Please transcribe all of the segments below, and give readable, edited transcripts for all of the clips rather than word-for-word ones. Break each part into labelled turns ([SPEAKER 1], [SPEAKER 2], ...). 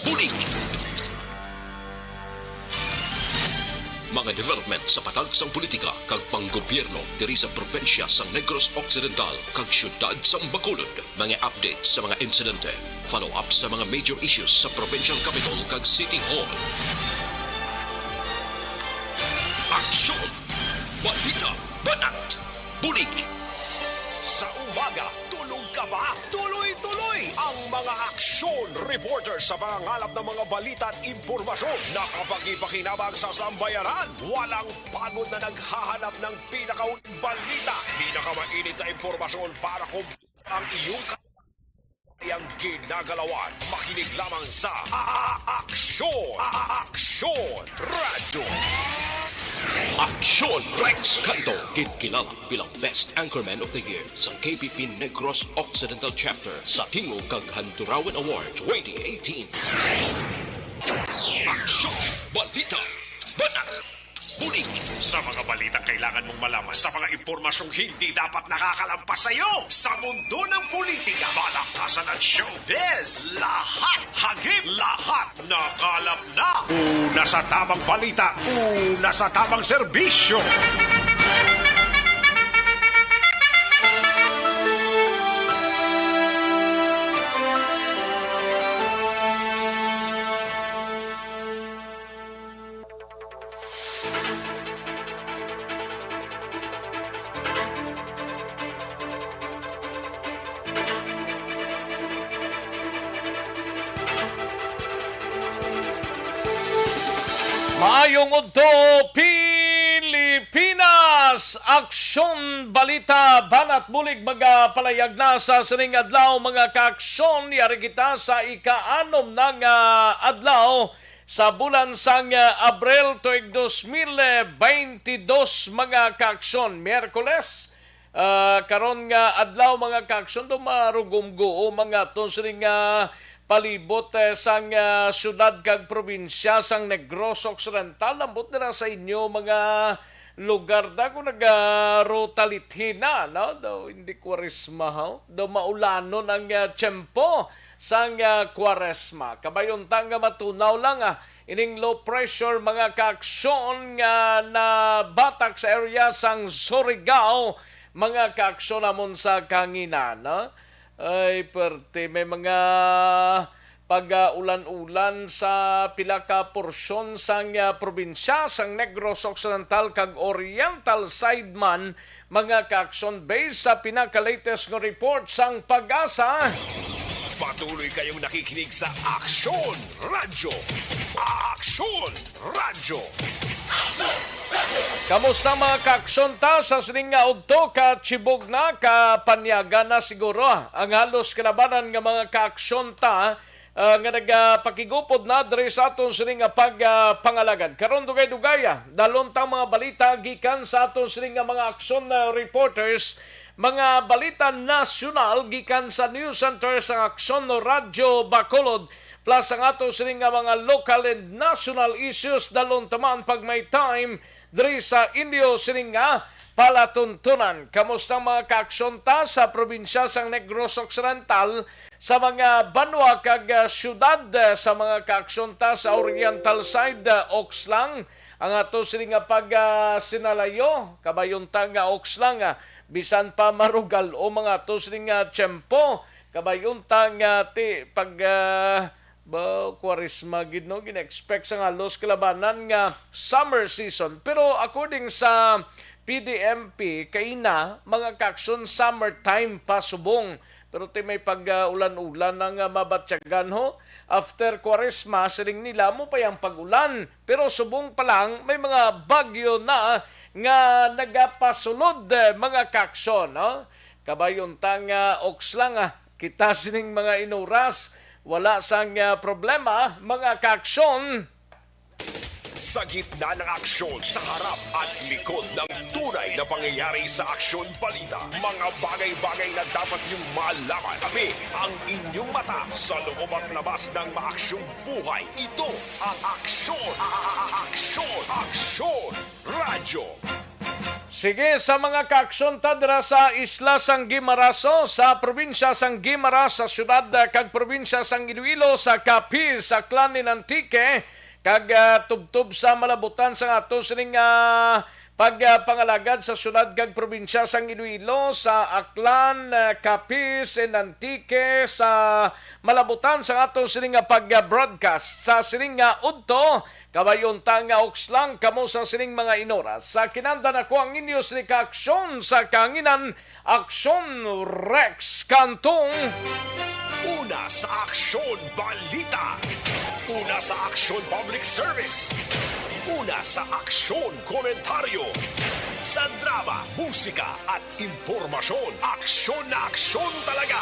[SPEAKER 1] Bulig! Mga development sa patagsang politika kag panggobyerno diri sa probinsya sa Negros Occidental kag syudad sa Bacolod. Mga update sa mga insidente, follow-up sa mga major issues sa provincial capital kag City Hall. Aksyon! Balita! Banat! Bulig!
[SPEAKER 2] Sa umaga, tulog ka ba? Tuloy-tuloy ang mga aksyon reporter sa mga ngalap ng mga balita at impormasyon na kapag-ipakinabang sa sambayaran. Walang pagod na naghahanap ng pinakauling balita. Pinakamainit na impormasyon para kung ang iyong ang ginagalawan. Makinig lamang sa Aksyon! Aksyon Radio!
[SPEAKER 1] Aksyon! Rex Canto, kilala bilang Best Anchorman of the Year sa KPP Negros Occidental Chapter sa Tingog kag Handurawan Awards 2018. Aksyon! Balita! Banat! Bulig!
[SPEAKER 2] Sa mga balitang kailangan mong malaman sa mga impormasyong hindi dapat nakakalampas sa iyo. Sa mundo ng politika, balakasan at showbiz, lahat hagip, lahat nakalap na. Una sa tamang balita, una sa tamang serbisyo.
[SPEAKER 3] Maayong udto Pilipinas! Aksyon, balita, banat bulig magapalayag na sa sining adlaw mga kaaksyon. Yari kita sa ika-anom ng adlaw sa bulan sang Abril tuig 2022 mga kaaksyon. Miyerkules, karon nga adlaw mga kaaksyon dumarugumgo mga to sining palibot sang syudad kag probinsya sang Negros Occidental. Lambot na sa inyo mga lugar da kung nag-rotalitina, no? Daw hindi kwaresma, daw maulanon ang tiyempo sang kwaresma. Kabayon tanga matunaw lang ining low pressure mga kaaksyon nga na batak sa area sang Surigao mga kaaksyon namon sa kanginan, no? Ay, perte, may mga pag-ulan-ulan sa pila ka porsyon sang probinsya sang Negros Occidental kag Oriental side man mga kaaksyon based sa pinaka-latest nga report sang Pag-asa.
[SPEAKER 2] Patuloy kayong nakikinig sa Aksyon Radio. Aksyon Radio.
[SPEAKER 3] Kamusta mga kaaksyon ta sa sining nga udto ka chibog na kapanyaga na siguro ang halos kalabanan nga mga kaaksyon ta nga nagpakigupod na diri sa aton sining nga pagpangalagad. Karon dugay-dugay dalon tang mga balita gikan sa aton sining nga mga aksyon reporters, mga balita nasyonal gikan sa News Center sa Aksyon Radio Bacolod, plus ang ato sining nga mga local and national issues dalon taman pag may time diri sa Indio sining nga palatuntunan. Kamusta mga kaaksyon ta sa probinsya sang Negros Occidental, sa mga banwa kag syudad, sa mga kaaksyon ta sa Oriental side, Oxlang, ang ato sining nga pag sinalayo, kabayon ta nga Oxlang, bisan pa marugal o mga ato sining nga tiyempo, kabayon ta nga ti pag kwaresma gid no gina-expect sa halos kalabanan nga summer season. Pero according sa PDMP kaina mga kaaksyon summertime pa subong, pero ti may pag-ulan-ulan nga mabatsyagan ho after kwaresma siling nila mo pa yang pag-ulan, pero subong pa lang may mga bagyo na nga nagapasulod mga kaaksyon, no? Kabayon tang Oxlang kita sining mga inuras wala sang problema mga kaaksyon.
[SPEAKER 2] Sa gitna ng aksyon, sa harap at likod ng tunay na pangyayari sa Aksyon Balita, mga bagay-bagay na dapat niyong malaman. Kami ang inyong mata sa loob at labas ng maaksyong buhay. Ito ang Aksyon! Aksyon! Aksyon! Radyo!
[SPEAKER 3] Sige, sa mga kaaksyon ta dira sa isla sang Guimaraso, sa probinsya sang Guimaras, sa syudad kag probinsya sang Iloilo, sa Capiz, sa Clan ni Antique, kag tubtob sa malabutan sa ato sining pagpangalagad sa syudad kag probinsya sang Iloilo, sa Aklan, Capiz, and Antique, sa malabutan sa ato sining pag-broadcast sa sining udto kabayon nga okslang kamo sa sining mga inoras. Sa kinanda na ko ang inyo sining kaaksyon sa kanginan Aksyon Rex Kantong.
[SPEAKER 2] Una sa Aksyon Balita. Una sa Aksyon Public Service. Una sa Aksyon Komentaryo. Sa drama, musika at impormasyon. Aksyon na aksyon talaga.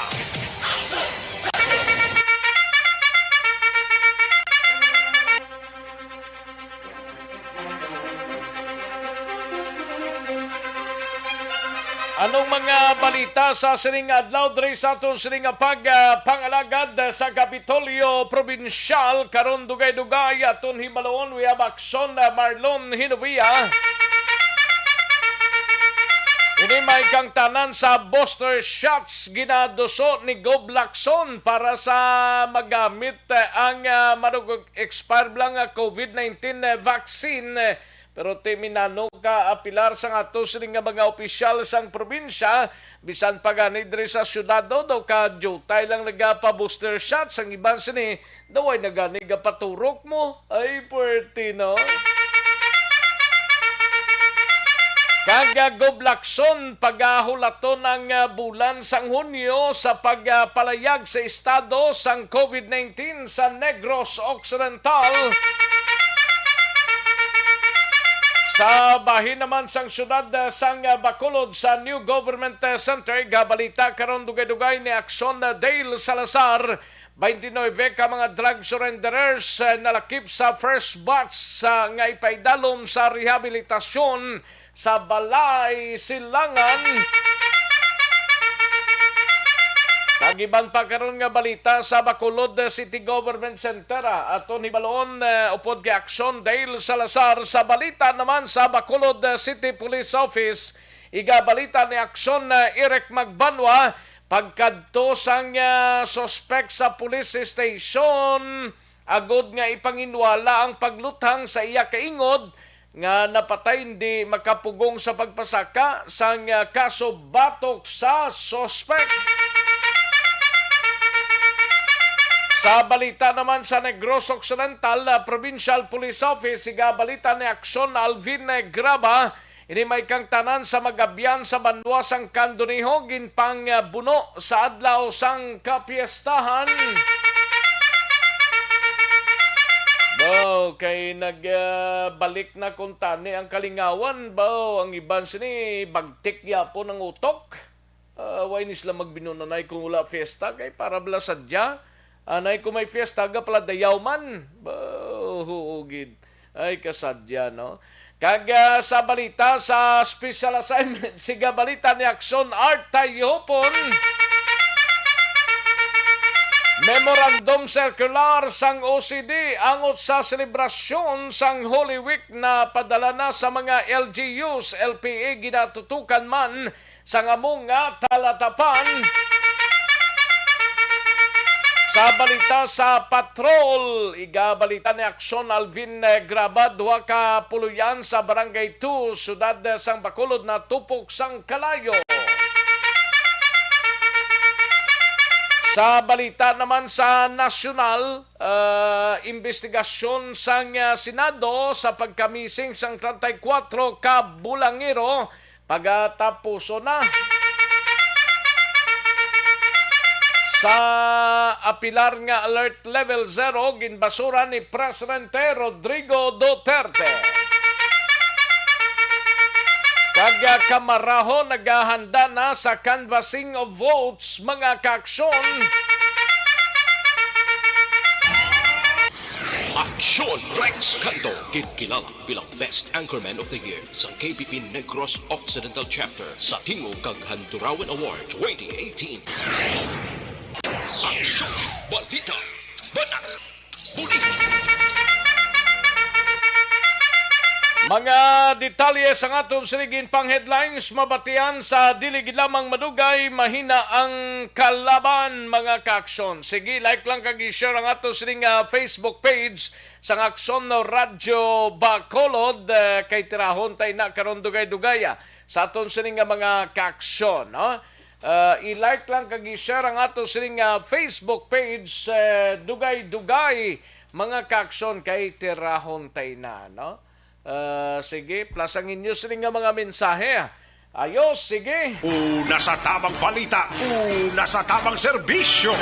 [SPEAKER 3] Anong mga balita sa sining adlaw diri sa aton sining pangalagad sa Kapitolyo Provincial karon dugay-dugay aton himaloon we have Aksyon Marlon Hinovia. Ini may kang tanan sa booster shots ginaduso ni Gob Lacson para sa magamit ang marug-expire lang COVID-19 vaccine. Pero timinano ka apilar sang ato sining mga opisyal sang probinsya bisan pa gani diri sa syudad daw ka jutay lang nagapa-booster shots ang iban sini daw ay nagani gapaturok mo ay puwerte no. Kagagob Lacson pagahulaton ng bulan sang Hunyo sa pagpalayag sa estado sang COVID-19 sa Negros Occidental. Sa bahin naman sang syudad sang Bacolod sa New Government Center, gabalita karon dugay-dugay ni Aksyon Dale Salazar, 29 ka mga drug surrenderers nalakip sa first batch nga ipaidalom sa rehabilitasyon sa Balay Silangan. Kagiban pa karon nga balita sa Bacolod City Government Center aton hibaloon upod kay Aksyon Dale Salazar. Sa balita naman sa Bacolod City Police Office, igabalita ni Aksyon Eric Magbanwa pagkadto sang suspect sa police station agod nga ipanginwala ang paglutang sa iya kaingod nga napatay hindi makapugong sa pagpasaka sang kaso batok sa suspect. Sa balita naman sa Negros Occidental Provincial Police Office, igabalita ni Aksyon Alvin Graba, ini may kang tanan sa magabyan sa banwa sang Kanduniho ginpang buno sa adlaw sang kapiestahan. Baw, kay nagbalik na kuntani ang kalingawan, baw, ang iban sini bagtik yapon ng utok. Why nisla magbinunanay kung wala fiesta, kay para bala sadya. Anay ko may fiesta ga pala dayaw man. Huugid. Ay kasadya no. Kaga sa balita sa special assignment siga balita ni Aksyon Art Tayopon. Memorandum circular sang OCD angot sa selebrasyon sang Holy Week na padala na sa mga LGUs, LPA ginatutukan man sa among nga talatapan. Sa balita sa patrol, igabalita ni Aksyon Alvin Graba, duha ka puluyan sa Barangay 2, sudad sang Bacolod na tupok sang kalayo. Sa balita naman sa nasyonal, investigasyon sang Senado sa pagkamising sang 34 ka bulangero pagatapuso na. Sa apilar nga alert level 0, ginbasura ni Presidente Rodrigo Duterte. Kag kamaraho naghahanda na sa canvassing of votes mga kaaksyon.
[SPEAKER 1] Aksyon Rex Kanto, kilala bilang Best Anchorman of the Year sa KPP Negros Occidental Chapter sa Tingog kag Handurawan Award 2018. Aksyon Balita Banak Buling.
[SPEAKER 3] Mga detalye sa aton siligin pang headlines, mabatian sa dili gid lamang madugay, mahina ang kalaban mga kaaksyon. Sige, like lang kag i-share ang aton siling Facebook page sa Aksyon no Radyo Bacolod, kay tirahon tay na karon dugay-dugay sa aton siling mga kaaksyon, no? I-like lang kag i-share ang aton siling Facebook page, dugay-dugay mga kaaksyon kay tirahon tay na, no? Sige, plus ang inyo siling mga mensahe. Ayos, sige.
[SPEAKER 2] Una sa tamang balita, una sa tamang serbisyo.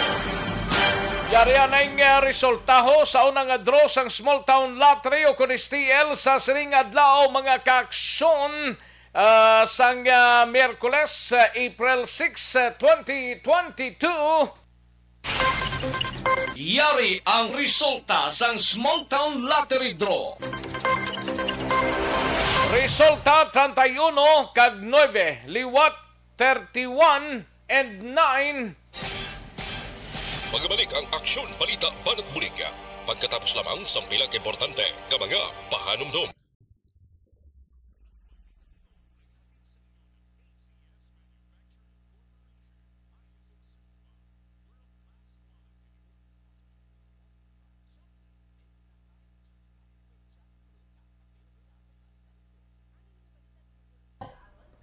[SPEAKER 3] Yari ang resultaho sa unang draw sang Small Town Lottery o kun STL sa siling adlaw mga kaaksyon sang Miyerkules, April 6, 2022. Yari ang resulta sang Small Town Lottery Draw. Resulta 31 kag 9, liwat 31 and 9.
[SPEAKER 1] Magbalik ang aksyon balita banat bulig. Pagkatapos lamang sa pilang importante nga mga pahanumdum.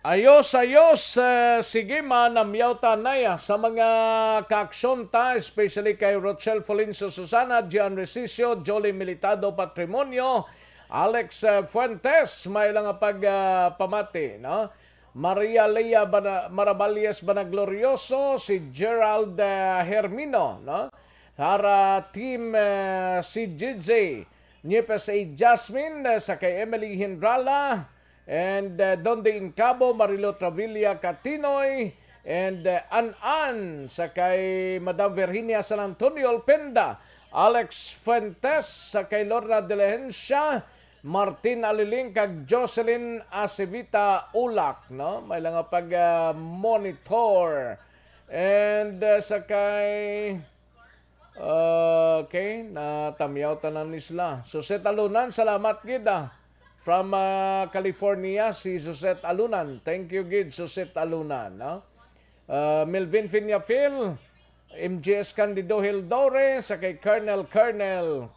[SPEAKER 3] Ayos, sige manamyaw tanay sa mga kaaksyon ta, especially kay Rochelle Folinso Susana, Gian Resicio, Jolie Militado Patrimonio, Alex Fuentes, may lang pagpamati, no? Maria Lea Maraballes Banaglorioso, si Gerald Hermino, no? Para team si JJ, Niepes A. Jasmine, sa kay Emily Hindrala, and Donde Incabo, Marilo Travilla Catinoy, and An sa kay Madam Virginia San Antonio Alpenda, Alex Fuentes sa kay Lorna de la Hencia, Martin Aliling kag Jocelyn Acevita Ulak, no? May lang pag monitor. And sa kay okay, natamyaw tanan nisla. Suset Alunan, salamat gid from California, si Suset Alunan. Thank you, Gid, Suset Alunan. No? Melvin Finyafil, MGS Candido Hildore, sa kay Colonel Kel,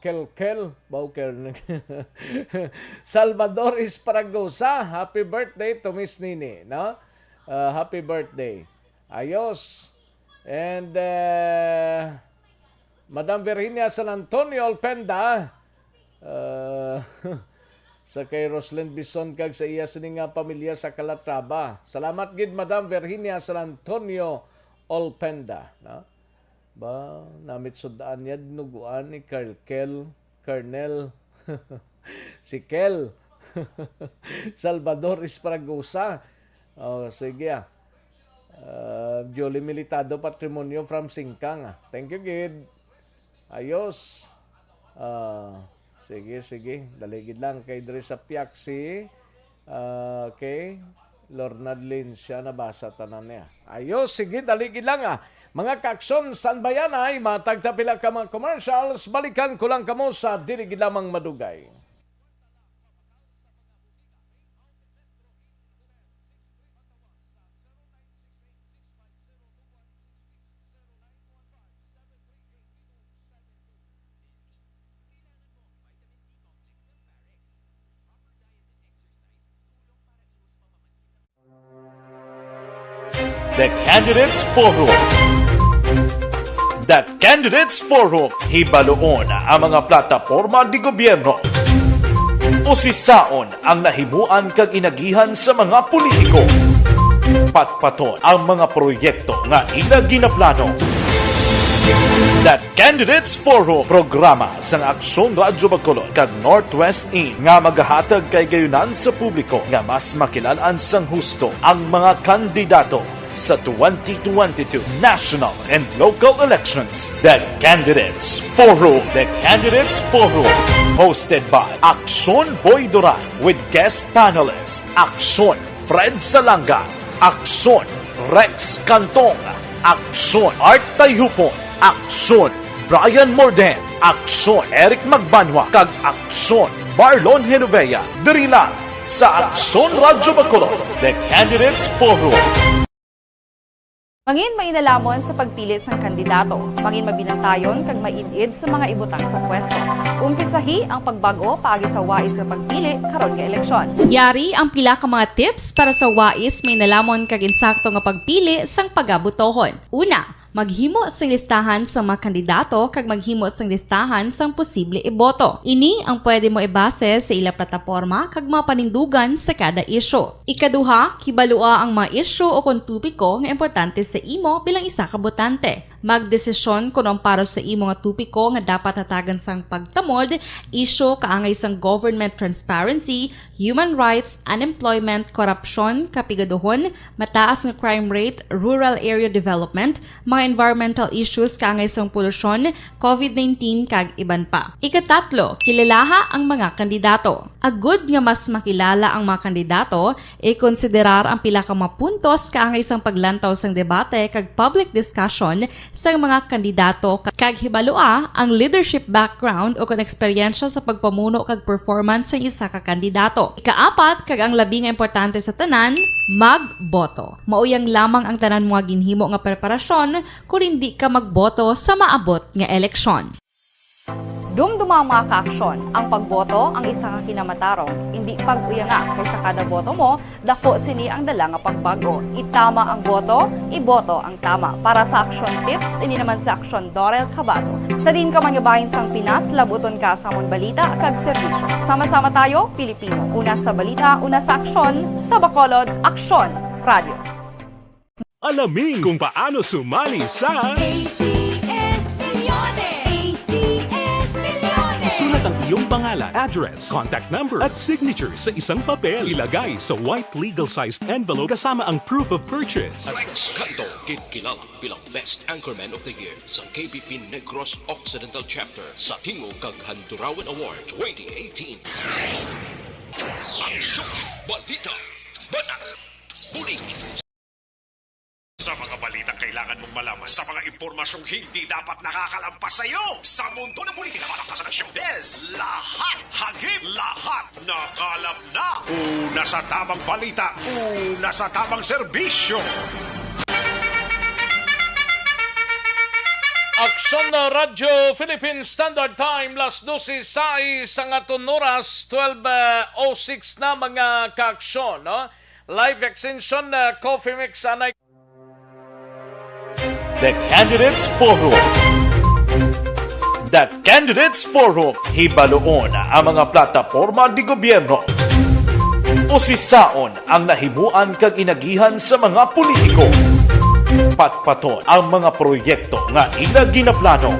[SPEAKER 3] Salvador Esparagosa, happy birthday to Miss Nini. No? Happy birthday. Ayos. And Madam Virginia San Antonio Alpenda, sa kay Roslyn Bison kag sa iya sining pamilya sa Calatrava. Salamat gid Madam Virginia San Antonio Olpenda, no? Ba namit sudaan yad nuguan ni Colonel si Kel Salvador Esparagosa. Oh, sige. Jolie Militado Patrimonio from Singkang. Thank you gid. Ayos. Sige. Daligid lang kay Dre sa Piaksi. Okay. Lornad Lin siya nabasa tanan niya. Ayos, sige, daligid lang Mga kaaksyon, standbayan ay matagtapila ka mga commercials. Balikan ko lang kamo sa diligid lamang madugay.
[SPEAKER 4] The Candidates Forum. The Candidates Forum, hibaloon ang mga plataporma di gobyerno. Usisaon ang nahimuan kag inagihan sa mga politiko. Patpaton ang mga proyekto nga ila ginaplano. The Candidates Forum, programa sang Aksyon Radyo Bacolod kag Northwest In nga magahatag kay gayunan sa publiko nga mas makilalaan sang husto ang mga kandidato sa 2022 national and local elections. The Candidates Forum. The Candidates Forum. Hosted by Aksyon Boy Duran with guest panelist Aksyon Fred Salanga, Aksyon Rex Cantong, Aksyon Art Tayhupon, Aksyon Brian Morden, Aksyon Eric Magbanwa, kag Aksyon Marlon Genovea, diri lang sa Aksyon Radyo Bacolod, The Candidates Forum.
[SPEAKER 5] Mangin mainalamon sa pagpili ng kandidato, mangin mabinantayon kag mainid sa mga ibutang sa pwesto. Umpisahi ang pagbago paagi sa wais sa pagpili karon nga eleksyon.
[SPEAKER 6] Yari ang pila ka mga tips para sa wais may nalamon kag insakto nga pagpili sang pagabutohon. Una, maghimo sang listahan sa mga kandidato kag maghimo sang listahan sang posible iboto. Ini ang pwede mo ibase sa ila plataporma kag mga panindugan sa kada isyu. Ikaduha, kibalua ang mga isyu o kung tupiko nga importante sa imo bilang isa ka botante. Magdesisyon kung ang para sa imo nga tupiko nga dapat hatagan sang pagtamod, isyu kaangay sang government transparency, human rights, unemployment, korupsyon, kapigaduhon, mataas nga crime rate, rural area development, mga environmental issues kaangay sang polusyon, COVID-19 kag iban pa. Ikatatlo, kilalaha ang mga kandidato. Agud nga mas makilala ang mga kandidato, i-konsiderar ang pila ka mga puntos kaangay sang paglantaw sang debate kag public discussion sa mga kandidato kag hibalua ang leadership background o kung eksperyensya sa pagpamuno kag performance sa isa ka kandidato. Ikaapat kag ang labi nga importante sa tanan, magboto. Mauyang lamang ang tanan mga ginhimo nga preparasyon kung hindi ka magboto sa maabot nga eleksyon.
[SPEAKER 5] Dumduma ang mga kaaksyon, ang pagboto ang isa ka kinamatarong, hindi pag-uyanga kaysa kada boto mo, dako sini ang dala nga pagbago. Itama ang boto, iboto ang tama. Para sa action tips, ini naman sa action Dorel Cabato. Sa din ka mangabahin sang Pinas, labuton ka sa amon balita kag serbisyo. Sama-sama tayo, Pilipino. Una sa balita, una sa aksyon, sa Bacolod, Aksyon Radio.
[SPEAKER 2] Alamin kung paano sumali sa Isulat ang iyong pangalan, address, contact number at signature sa isang papel. Ilagay sa white legal-sized envelope kasama ang proof of purchase.
[SPEAKER 1] Rex Canto, kilala bilang Best Anchorman of the Year sa KBP Negros Occidental Chapter sa Tingog kag Handurawan Award 2018. Aksyon, balita, banat, bulig.
[SPEAKER 2] Sa mga balitang kailangan mong malaman, sa mga impormasyong hindi dapat nakakalampas sa iyo, sa mundo ng politika, malakasan ng showbiz, lahat hagip, lahat nakalap na. Una sa tamang balita, una sa tamang serbisyo.
[SPEAKER 3] Aksyon na Radyo Philippine Standard Time, las 12:06 ang aton oras, 12:06 na mga kaaksyon. No? Live extension na Coffee Mix anay.
[SPEAKER 4] The Candidates Forum. The Candidates Forum. Hibaluon ang mga plataporma di gobyerno. Usisaon ang nahimuan kag inagihan sa mga politiko. Patpaton ang mga proyekto nga ila ginaplano.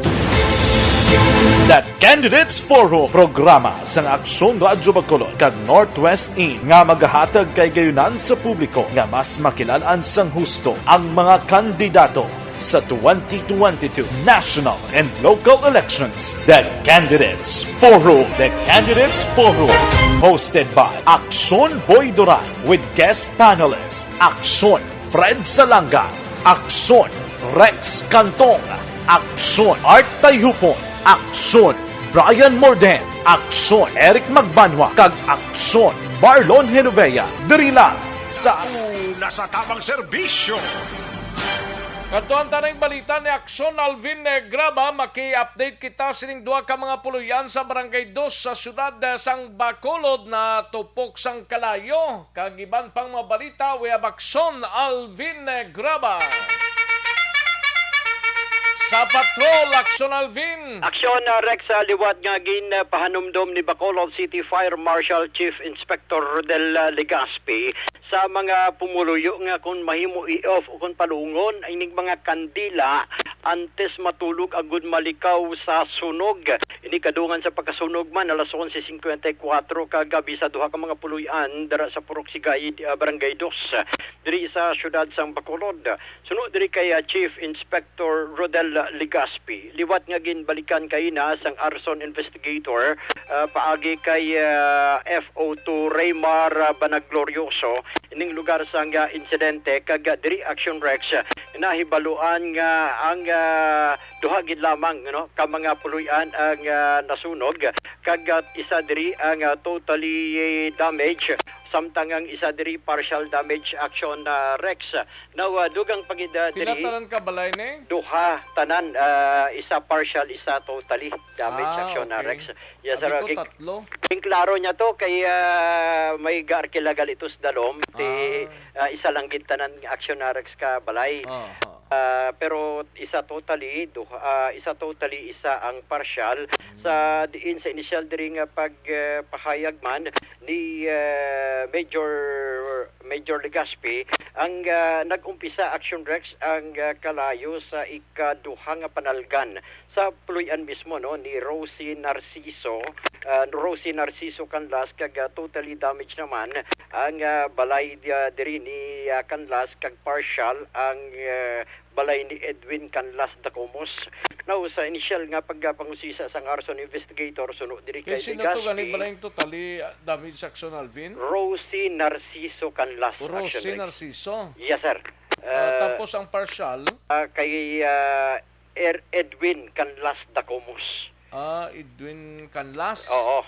[SPEAKER 4] The Candidates Forum programa sang Aksyon Radyo Bacolod kag Northwest In nga magahatag kay gayunan sa publiko nga mas makilalaan sang husto ang mga kandidato sa 2022 national and local elections. The Candidates Forum. The Candidates Forum. Hosted by Aksyon Boy Duran with guest panelists Aksyon Fred Salanga, Aksyon Rex Cantong, Aksyon Art Tayhupon, Aksyon Brian Morden, Aksyon Eric Magbanwa, kag Aksyon Marlon Genovea. Diri lang sa
[SPEAKER 2] Una sa tamang serbisyo.
[SPEAKER 3] Katuan tanang balita ni Aksyon Alvin Graba, maki-update kita sining duha ka mga puluyan sa Barangay 2 sa siyudad sang Bacolod na tupok sang kalayo. Kagiban pang mga balita, we have Aksyon Alvin Graba. Sa patrol, Aksyon Alvin.
[SPEAKER 7] Aksyon Rex liwat nga gin pahanumdom ni Bacolod City Fire Marshal Chief Inspector Rodel Legaspi sa mga pumuluyo nga kung mahimo i-off o kung palungon ining mga kandila antes matulog agud malikaw sa sunog. Ini kadungan sa pagkasunog man alas 11:54 kagabi sa duha ka mga puluyan dara sa Purok Sigay, Barangay 2 diri sa siyudad sang Bacolod. Sunod diri kay Chief Inspector Rodel Legaspi. Liwat nga ginbalikan kay na sang arson investigator paagi kay FO2 Raymar Banaglorioso ining lugar sang insidente kag diri Action Rex nahibaluan nga ang duha gid lamang ka mga puluyan ang nasunog kag isa diri ang totally damaged samtang ang isa diri partial damage action Rex. Now dugang pagid diri
[SPEAKER 3] Pinatalan ka balay ni?
[SPEAKER 7] duha tanan, isa partial isa totally damage action
[SPEAKER 3] okay.
[SPEAKER 7] Rex. Yes sir.
[SPEAKER 3] Sabi ko tatlo.
[SPEAKER 7] King klaro niya to kay may garkilagal itos dalom ti isa lang gid tanan action Rex ka balay. Pero isa totally isa ang partial sa diin sa initial diri nga pagpahayag man ni Major Legaspi ang nag-umpisa action Rex ang kalayo sa ikaduha nga panalgan sa puluyan mismo ni Rosie Narciso Canlas kag totally damaged naman ang balay diri ni Canlas kag partial ang balay ni Edwin Canlas Dacomos. Now sa initial nga pagpangusisa sang arson investigator suno diri kay
[SPEAKER 3] Sino to gani
[SPEAKER 7] Legaspi,
[SPEAKER 3] balay totally damage action Alvin?
[SPEAKER 7] Rosie Narciso Canlas
[SPEAKER 3] Rosie
[SPEAKER 7] action Rex.
[SPEAKER 3] Narciso.
[SPEAKER 7] Yes sir.
[SPEAKER 3] Tapos ang partial,
[SPEAKER 7] Kay Edwin Canlas Dacomos.
[SPEAKER 3] Edwin Canlas.
[SPEAKER 7] Oo.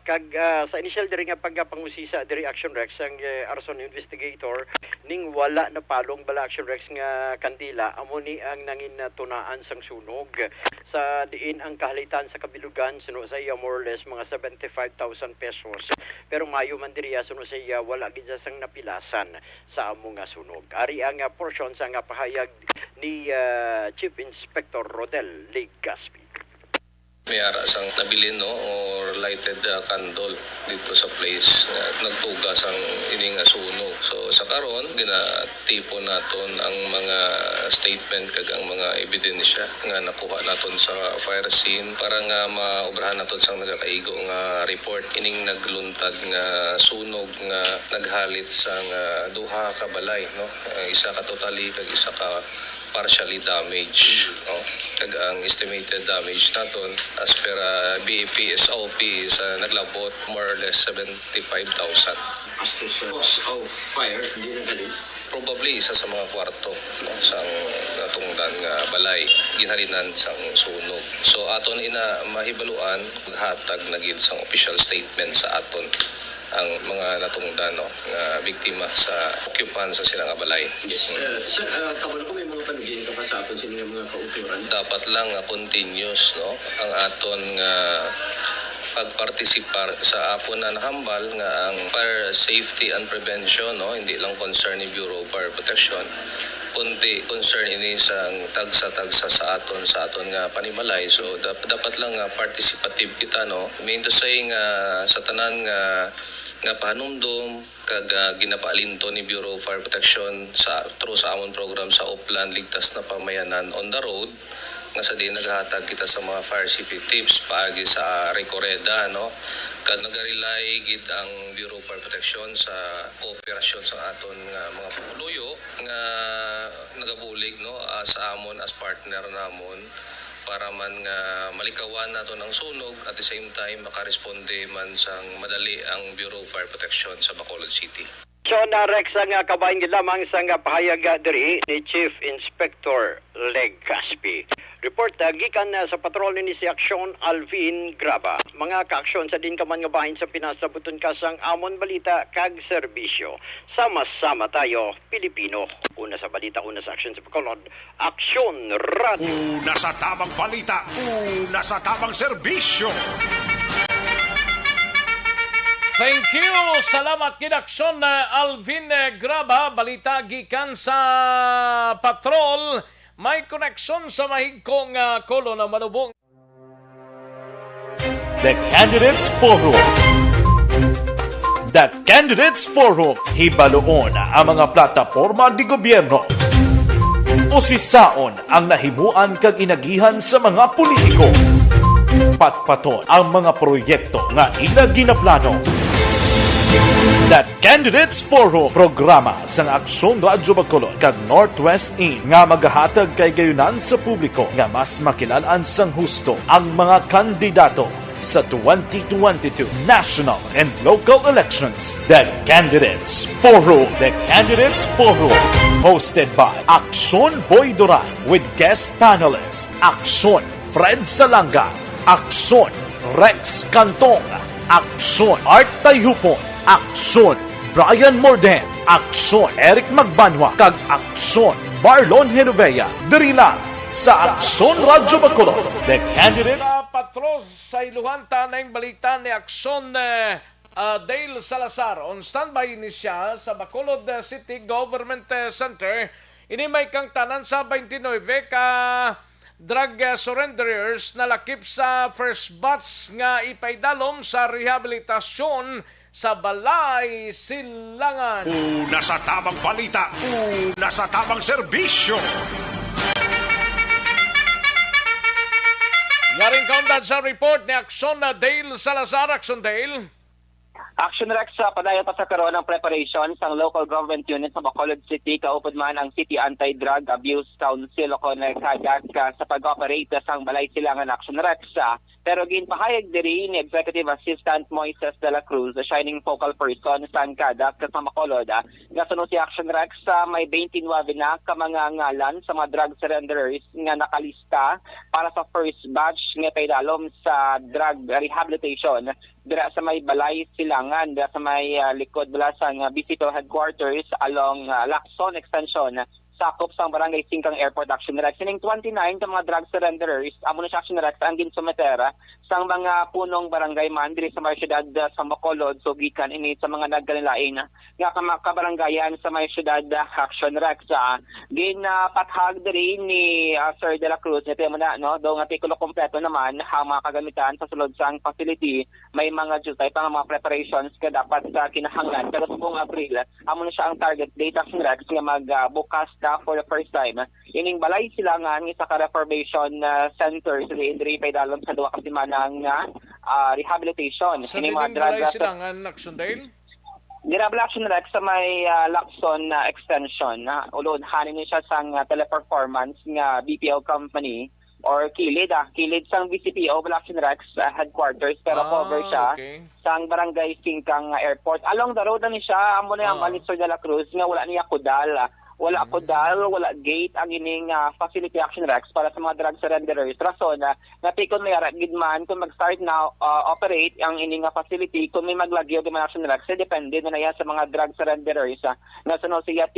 [SPEAKER 7] Kag sa initial diri nga pagpangusisa diri action Rex ang arson investigator ning wala na palong bala action Rex nga kandila amo ni ang nangin tunaan sang sunog sa diin ang kahalitan sa kabilugan suno sa iya more or less mga 75,000 pesos pero mayo man diri suno sa iya wala gid sang napilasan sa amo nga sunog. Ari ang portion sa nga pahayag ni Chief Inspector Rodel Legaspi.
[SPEAKER 8] May ara sang nabilin or lighted candle dito sa place nagtugas ang ining sunog. So sa karon ginatipo naton ang mga statement kag ang mga ebidensya nga nakuha naton sa fire scene para nga maobrahan naton sang nagakaigo nga report ining nagluntad nga sunog nga naghalit sang duha ka balay isa ka totally kag isa ka partially damaged. Kag ang estimated damage naton as per BEP SOP is naglabot more or less 75,000.
[SPEAKER 9] As to cause of fire, hindi nagalit.
[SPEAKER 8] Probably isa sa mga kwarto sang natungdan nga balay ginhalinan sang sunog. So aton ina mahibaluan hatag na gid sang official statement sa aton ang mga natungdan nga biktima sa occupant sa silang balay.
[SPEAKER 9] Yes. Sir, kabalo ko may mga panugin ka pa sa aton sa mga kauturan.
[SPEAKER 8] Dapat lang continuous ang aton nga pagpartisipar sa apon na nahambal nga ang fire safety and prevention hindi lang concern ni Bureau of Fire Protection kundi concern ini sa tagsa-tagsa sa aton nga panimalay. So dapat lang participative kita mean to say nga sa tanan nga pahanumdom kag ginapaalinto ni Bureau of Fire Protection through sa amon program sa Upland Ligtas na Pamayanan on the road nga sa di naghatag kita sa mga fire safety tips paagi sa Recoreda kad nagarelay gid ang Bureau of Fire Protection sa kooperasyon sa aton nga mga pamuluyo nga nagabulig sa amon as partner namon para man nga malikawan nato ng sunog at the same time makaresponde man sang madali ang Bureau of Fire Protection sa Bacolod City.
[SPEAKER 7] So Rex ang kabahin gid lamang sa pahayag diri ni Chief Inspector Legaspi. Report gikan sa patrol ni si Aksyon Alvin Graba. Mga kaaksyon sa din kaman nga bahin sa Pinas sa buton kasang amon balita kag serbisyo. Sama-sama tayo Pilipino. Una sa balita, una sa aksyon sa Bacolod. Aksyon Radio.
[SPEAKER 2] Una sa tamang balita, una sa tamang serbisyo.
[SPEAKER 3] Thank you. Salamat kinaksyon Alvin Graba. Balita gikan sa patrol. May koneksyon sa mahigkong kolo na manubong.
[SPEAKER 4] The Candidates Forum. The Candidates Forum. Hibaloon ang mga plataporma di gobyerno. Usisaon ang nahimuan kag inagihan sa mga politiko. Patpaton ang mga proyekto nga ila ginaplano. The Candidates Forum programa sang Aksyon Radyo Bacolod kag Northwest In nga magahatag kay gayunan sa publiko nga mas makilalaan sang husto ang mga kandidato sa 2022 national and local elections. The Candidates Forum. The Candidates Forum. Hosted by Aksyon Boy Duran with guest panelist Aksyon Fred Salanga, Aksyon Rex Cantong, Aksyon Art Tayupon, Aksyon Brian Morden, Aksyon Eric Magbanwa, kag Aksyon Barlon Genovea. Diri lang sa Aksyon Radyo Bacolod. The Candidates
[SPEAKER 3] Sa Patros sa Iluhanta na yung balita ni Aksyon Dale Salazar. On standby ni siya sa Bacolod City Government Center. Ini may kang tanan sa 29 ka drug surrenderers na lakip sa first batch nga ipaydalom sa rehabilitasyon sa Balay Silangan.
[SPEAKER 2] Una sa tamang balita, una sa tamang serbisyo.
[SPEAKER 3] Yaring kaundan sa report ni Aksyon Dale Salazar. Aksyon Dale.
[SPEAKER 10] Action Rex sa padayon pa sa karoon ng preparation sa local government unit sa Bacolod City kaupod man ang City Anti-Drug Abuse Council o KADAC sa pag-operate sa Balay Silangan Action Rex. Pero ginpahayag diri ni Executive Assistant Moises de la Cruz, shining focal person sa KADAC sa Bacolod, nga sunod si Action Rex may 29 na ka mga ngalan sa mga drug surrenderers nga nakalista para sa first batch nga paydalom sa drug rehabilitation dira sa may Balay Silangan, dira sa may likod bala sa Bisito Headquarters along Lacson Extension, sakop sa Barangay Singkang Airport. Action Rex sining 29 ka mga drug surrenderers amo na sa Action Rex ang ginsumetera sa mga punong barangay man diri sa may syudad sa Bacolod, so gikan ini sa mga nagkanilain nga kabarangayan sa may syudad. Action Rex pathag diri ni Sir De La Cruz nito mo na no do nga tikulo kompleto naman ang mga kagamitan sa sulod sang facility. May mga jutay pa mga preparations ka dapat sa kinahanglan, pero sa buong April amo na siya ang target date. Action Rex nga magbukas for the first time ining Balay Silangan sa ka-reformation center sa Indri paydalom sa duwa ka semana nga rehabilitation.
[SPEAKER 3] Sa
[SPEAKER 10] Ining
[SPEAKER 3] dining Balay Silangan, Aksyon Dale.
[SPEAKER 10] Dirable Action Rex sa may Lacson extension ulod hanin ni siya sang teleperformance nga BPO company or kilid sang BCPO Action Rex headquarters, pero cover siya sang Barangay Singkang Airport. Along the road ni siya amo na ang Mr. De La Cruz nga wala niya kudal. Wala gate ang ining facility. Action Rex para sa mga drug surrenderers. Rason natikon may gidman kung mag-start na operate ang ining facility, kung may maglagyo di man Action Rex, depende na yan sa mga drug surrenderers na sunod siya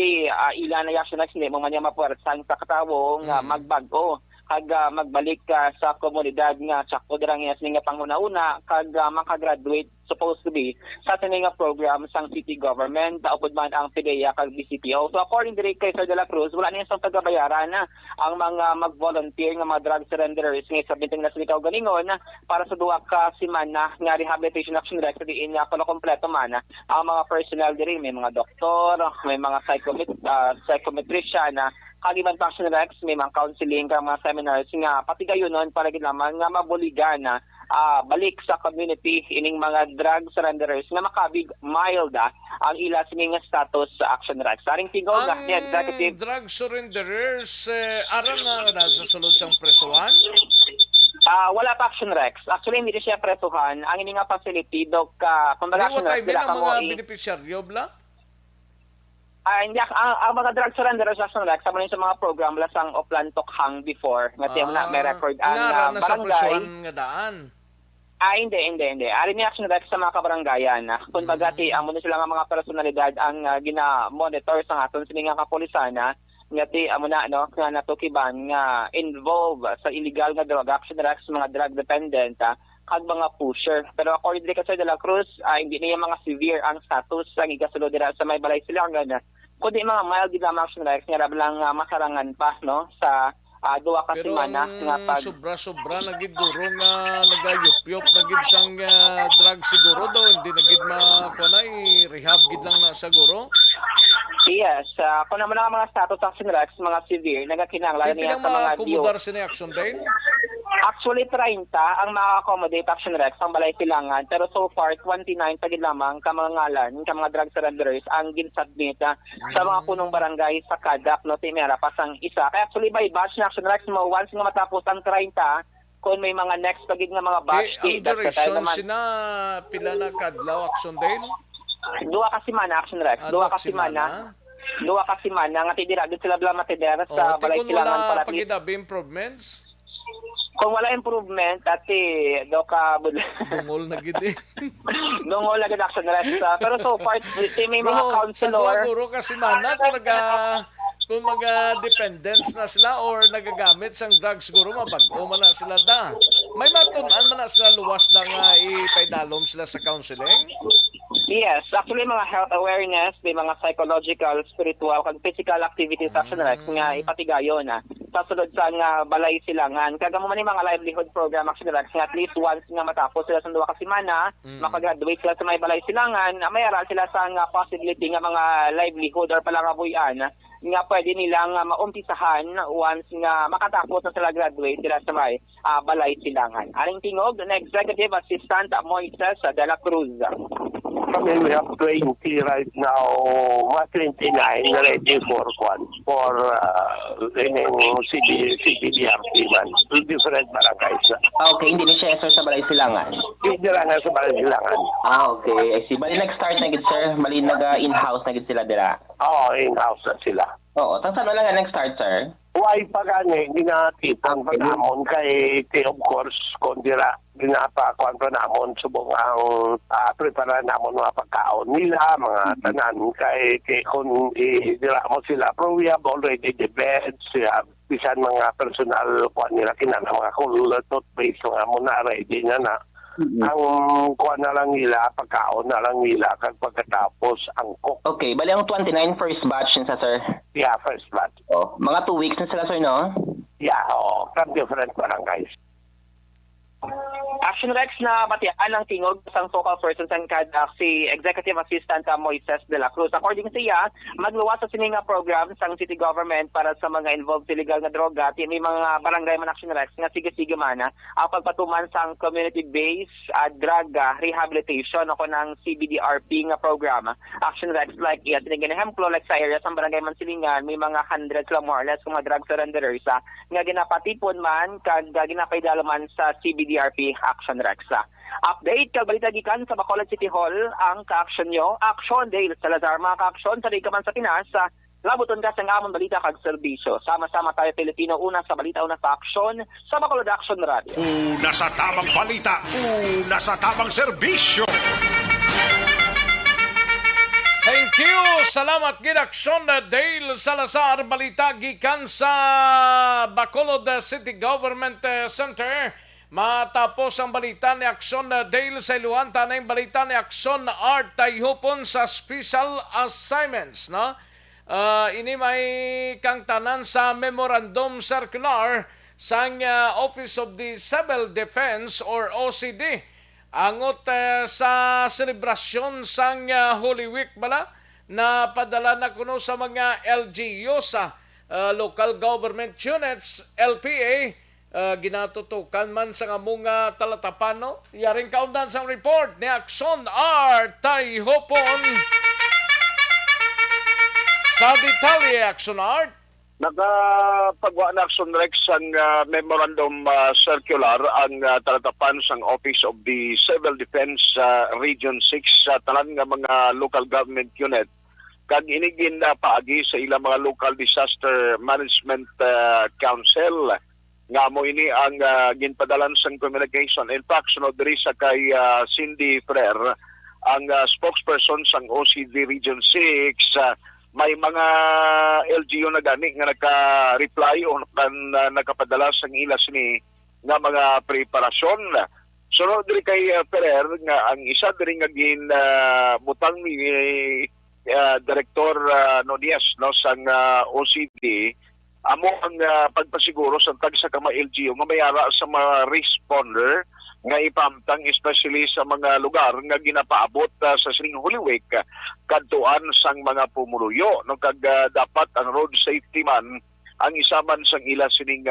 [SPEAKER 10] ilan na Action Rex hindi mo man niya mapuwersan sa katawong magbago kag magbalik sa komunidad nga sakto dirang yes nga panguna-una kag makagraduate supposed to be sa tining program sang city government upod man ang PDEA kag BCPO. So according to kay Sir De La Cruz, wala niya sang tagabayaran ang mga mag-volunteer nga mga drug surrenderers nga sa bintang na silikaw ganingon para sa duwa ka semana nga rehabilitation Action Rex diin nga kompleto man ang mga personnel diri, may mga doktor, may mga psychometrician kaliban pa Action Rex, may mga counseling ka mga seminars nga pati gayon nun para ginlaman nga mabuligan balik sa community ining mga drug surrenderers nga makabig mild ang ila sining status sa Action Rex. Aring tigol na ni Executive
[SPEAKER 3] drug surrenderers aram na nasa sulod sang presuhan?
[SPEAKER 10] Wala pa Action Rex. Actually, hindi siya presuhan. Ang ining nga facility, kung baga Action Rex,
[SPEAKER 3] ang mga beneficiaryo bla?
[SPEAKER 10] Hindi, ang mga drug surrenderers Action Rex, sama sa mga program lasang Oplan Tokhang before. Ngati na may record ang
[SPEAKER 3] na sa
[SPEAKER 10] barangay.
[SPEAKER 3] presuhan nga daan?
[SPEAKER 10] Hindi. Ari ni Action Rex sa mga kabarangayan. Kung bagati, ang muna sila mga personalidad ang gina-monitor sa aton sininga kapulisan ngati amo na nga natukiban nga involved sa illegal nga drug Action Rex, mga drug dependent kag mga pusher. Pero according to Sir De La Cruz, hindi niya mga severe ang status ang igasulod dira sa may Balay Silangan. Kundi mga mild din ang Action Rex nga lang masarangan pa sa duwa ka semana nga pag
[SPEAKER 3] sobra na gid duro nga nagayup-yup na gid sang drug siguro daw hindi na gid makunay rehab gid lang na siguro.
[SPEAKER 10] Yes, kung naman ang mga status Action Rex, mga severe, nagakinanglan niya sa mga
[SPEAKER 3] kumudar sa Action Day?
[SPEAKER 10] Actually, 30 ang maka-accommodate Action Rex ang Balay Silangan. Pero so far, 29 pagid lamang ka mga ngalan, ka mga drug surrenderers ang ginsubmit sa mga punong barangay sa KADAC, no, Timera, pasang isa. Kaya actually, by batch na Action Rex mo, once nga matapos ang 30, kung may mga next pagig nga mga batch
[SPEAKER 3] Ang duration sina pila na kadlaw action Dale?
[SPEAKER 10] Duha ka semana action Rex. Duha ka semana. Duha ka semana nga tidira gid sila bla matidera sa balay silangan para
[SPEAKER 3] pagida improvements.
[SPEAKER 10] Kung wala improvement ati do ka
[SPEAKER 3] Bungol na gid.
[SPEAKER 10] Dungol na gid action Rex. Pero so far may mga counselor
[SPEAKER 3] Siguro kasi mana kung mga dependents na sila or nagagamit sang drugs siguro mabag-o man na sila da. May matun-an man na sila luwas da nga ipaidalom sila sa counseling?
[SPEAKER 10] Yes, actually mga health awareness, may mga psychological, spiritual, kag physical activities action Rex nga ipatigayon na sa sulod sa nga balay silangan. Kagamo man yung mga livelihood program action Rex nga at least once nga matapos sila sa duha ka semana, makagraduate sila sa may balay silangan, may aral sila sa nga possibility nga mga livelihood or palangabuyan nga pwede nilang maumpisahan once nga makatapos na sila graduate sila sa may balay silangan. Aring tingog na Executive Assistant Moises de la Cruz.
[SPEAKER 11] We have 20 right now, 29 ready for CBDRP man. Two different barangays.
[SPEAKER 10] Okay, hindi na siya sir sa balay silangan.
[SPEAKER 11] Hindi lang sa balay silangan.
[SPEAKER 10] Okay, I see. Bali nag-start na gid sir, bali naga-in-house na gid sila dira.
[SPEAKER 11] Oo, in-house na sila.
[SPEAKER 10] Oo, tang saan na lang nag-start sir?
[SPEAKER 11] Why pa gani, ginatitang pa namon kay of course, kung dira, ginapa-kuan pa namon, subong ang prepara namon mga pagkaon nila, mga tanan, kay kung dira mo sila. Pero we have already the beds, we have bisan mga personal kuan nila, kinana mga kulula, toothpaste, mga muna ready na. Ang kuha na lang nila, pagkaon na lang nila kag pagkatapos ang cook.
[SPEAKER 10] Okay, bali ang 29 first batch nisa sir.
[SPEAKER 11] Yeah, first batch.
[SPEAKER 10] Oh, mga 2 weeks na sila sir no?
[SPEAKER 11] Yeah, from different barangays.
[SPEAKER 10] Action Rex na batian ang tingog sang focal person sang kada si Executive Assistant Moises de la Cruz. According sa iya, magluwas sa sininga program sang city government para sa mga involved sa illegal na droga at may mga barangay man Action Rex nga sige-sige man ang pagpatuman sang community-based drug rehabilitation ako ng CBDRP nga program. Action Rex like iya tiniginahamplo like sa area sang barangay man silingan may mga hundreds lang more or less mga drug surrenderers nga ginapatipon man kag ginapaidalaman sa CBDRP Action Rexa. Update kag balita gikan sa Bacolod City Hall ang ka-action nyo. Action Dale Salazar mga ka-action sa ka man sa Pinas. Labuton ka sa amon balita kag serbisyo. Sama-sama tayo Pilipino una sa balita una sa action sa Bacolod Action Radio.
[SPEAKER 2] Una sa tamang balita, una sa tamang serbisyo.
[SPEAKER 3] Thank you. Salamat gid aksyon na Dale Salazar balita gikan sa Bacolod City Government Center. Matapos ang balita ni Aksyon na Dale sa Iluanta na yung balita ni Aksyon Art Tayhupon sa Special Assignments. No? Ini may kang tanan sa Memorandum Circular sa Office of the Civil Defense or OCD. Angot sa selebrasyon sang Holy Week bala na padala na kuno sa mga LGU sa local government units, LPA, ginatutukan man sa mga talatapano. Yaring kaundan sa report ni Aksyon R. Tayhopon. Sa detalye, Aksyon R.
[SPEAKER 12] Nagapagwa na Action Rex ang memorandum circular ang talatapan sang Office of the Civil Defense Region 6 sa talan nga mga local government unit kag inigin na paagi sa ilang mga local disaster management council nga mo ini ang ginpadalan sang communication. In fact, sunod diri sa kay Cindy Ferrer, ang spokesperson sang OCD Region 6, may mga LGU na gani nga naka-reply o nakapadala sang ila sini nga mga preparasyon. Sunod diri kay Ferrer nga ang isa diri nga butang ni Director Nonias no sang OCD amo ang pagpasiguro sa tagsa ka mga LGU nga mayara sa mga responder nga ipamtang especially sa mga lugar nga ginapaabot sa sining Holy Week kadtuan sang mga pumuluyo no kag dapat ang road safety man ang isa man sang ila sining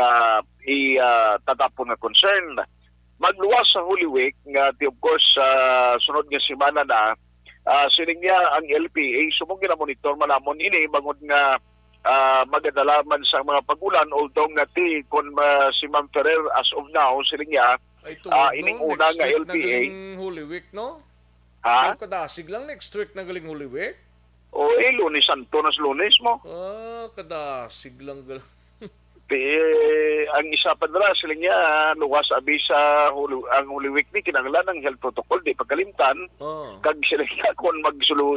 [SPEAKER 12] itatapon nga concern. Magluwas sa Holy Week nga of course sunod nga semana na sining niya ang LPA sumong gina-monitor manamon ini bangod nga magadalaman sa mga pagulan, although nga kung si Ma'am Ferrer as of now, sila niya,
[SPEAKER 3] Ay, tuwag
[SPEAKER 12] ining
[SPEAKER 3] no?
[SPEAKER 12] una
[SPEAKER 3] Next
[SPEAKER 12] nga
[SPEAKER 3] week
[SPEAKER 12] LPA.
[SPEAKER 3] na galing Holy Week, no?
[SPEAKER 12] Ha?
[SPEAKER 3] Ay, kadasig lang next week na galing Holy Week.
[SPEAKER 12] O Lunes Santo nas Lunes mo.
[SPEAKER 3] Kadasig lang galing.
[SPEAKER 12] Ang isa pa nila, sila niya, luwas abi sa ang Holy Week ni, kinanglan ng health protocol, di pagkalimtan, kag sila niya kung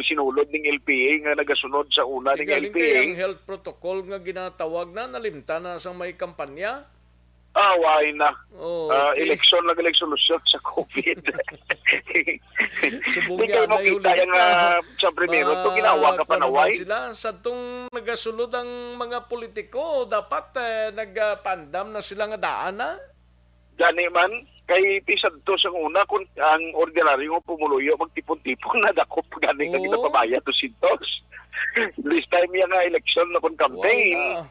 [SPEAKER 12] sinulod ng LPA nga nagasunod sa una ng
[SPEAKER 3] Galing
[SPEAKER 12] LPA.
[SPEAKER 3] kayang health protocol nga ginatawag na, nalimtan na sa may kampanya.
[SPEAKER 12] Why na.
[SPEAKER 3] Okay.
[SPEAKER 12] Eleksyon lang galing solusyon sa COVID.
[SPEAKER 3] Subong
[SPEAKER 12] Hindi kayo
[SPEAKER 3] yan na
[SPEAKER 12] makita yung sa primero, ito ginawa ka panaway.
[SPEAKER 3] Sila sa itong nagasulod ang mga politiko, dapat nagpandam na sila nga daan na.
[SPEAKER 12] Gani man, kay pisad to sa una, kung ang ordinaryo pumuluyo, magtipon-tipon na dakop gani ka ginapabaya to sintos. This time yung election na kung campaign,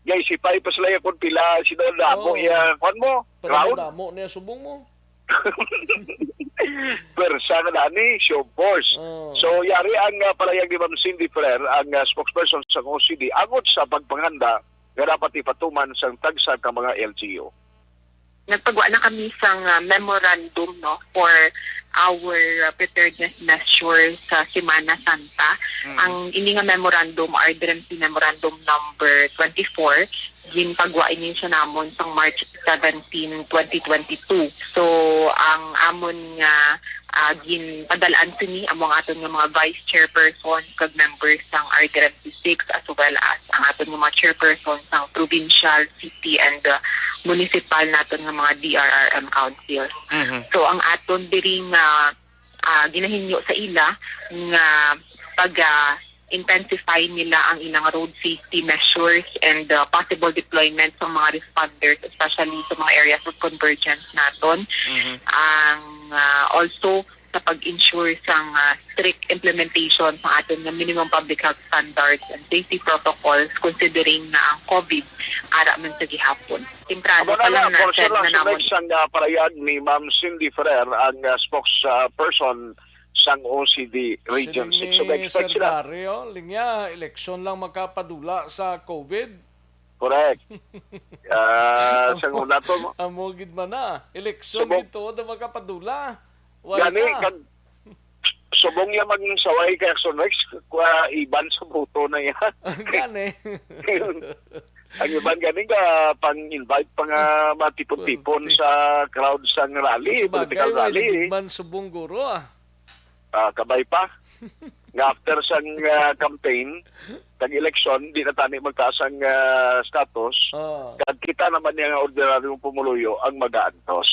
[SPEAKER 12] gay sipay pa sila yung kung pila, sino damo, kung mo, crowd.
[SPEAKER 3] Damo niya subong mo.
[SPEAKER 12] Persa na dani, show force. So, yari ang palayag ni Ma'am Cindy Ferrer, ang spokesperson sa OCD, angot sa pagpanganda nga dapat ipatuman sa tagsa ka mga LGU.
[SPEAKER 13] Nagpagawa na kami sa memorandum no for our preparedness measures sa Semana Santa. Ang ini nga memorandum, RDMC Memorandum number 24, ginpagawain niyo siya namon sa March 17, 2022. So, ang amon nga ginpadalaan sini among aton nga mga vice chairperson kag members sang RDMC 6 as well as ang aton nga mga chairperson sang provincial, city and municipal naton nga mga DRRM council. So ang aton diri nga ginahinyo sa ila nga intensify nila ang inang road safety measures and possible deployment sa mga responders, especially sa mga areas of convergence naton. Also sa pag-ensure sa strict implementation sa aton ng minimum public health standards and safety protocols considering na ang COVID ara man sa gihapon. Timprano pa lang natin na namon.
[SPEAKER 12] Ang parayag ni Ma'am Cindy Ferrer, ang spokesperson sang OCD Region 6. So, expect sila.
[SPEAKER 3] Linya, eleksyon lang magkapadula sa COVID.
[SPEAKER 12] Correct. Sa una to.
[SPEAKER 3] Amogid man na. Eleksyon dito na magkapadula.
[SPEAKER 12] Gani, subong niya maging saway kay Action Rex, iban sa boto na yan.
[SPEAKER 3] Gani.
[SPEAKER 12] Ang iban gani ka pang-invite pa nga matipon-tipon sa crowd sang rally, political rally.
[SPEAKER 3] Bagay, subong guro
[SPEAKER 12] kabay pa. Nga after sang campaign, tag-eleksyon, di na tani magtaas ang status. Kag kita naman yung ordinaryong pumuluyo ang mag-aantos.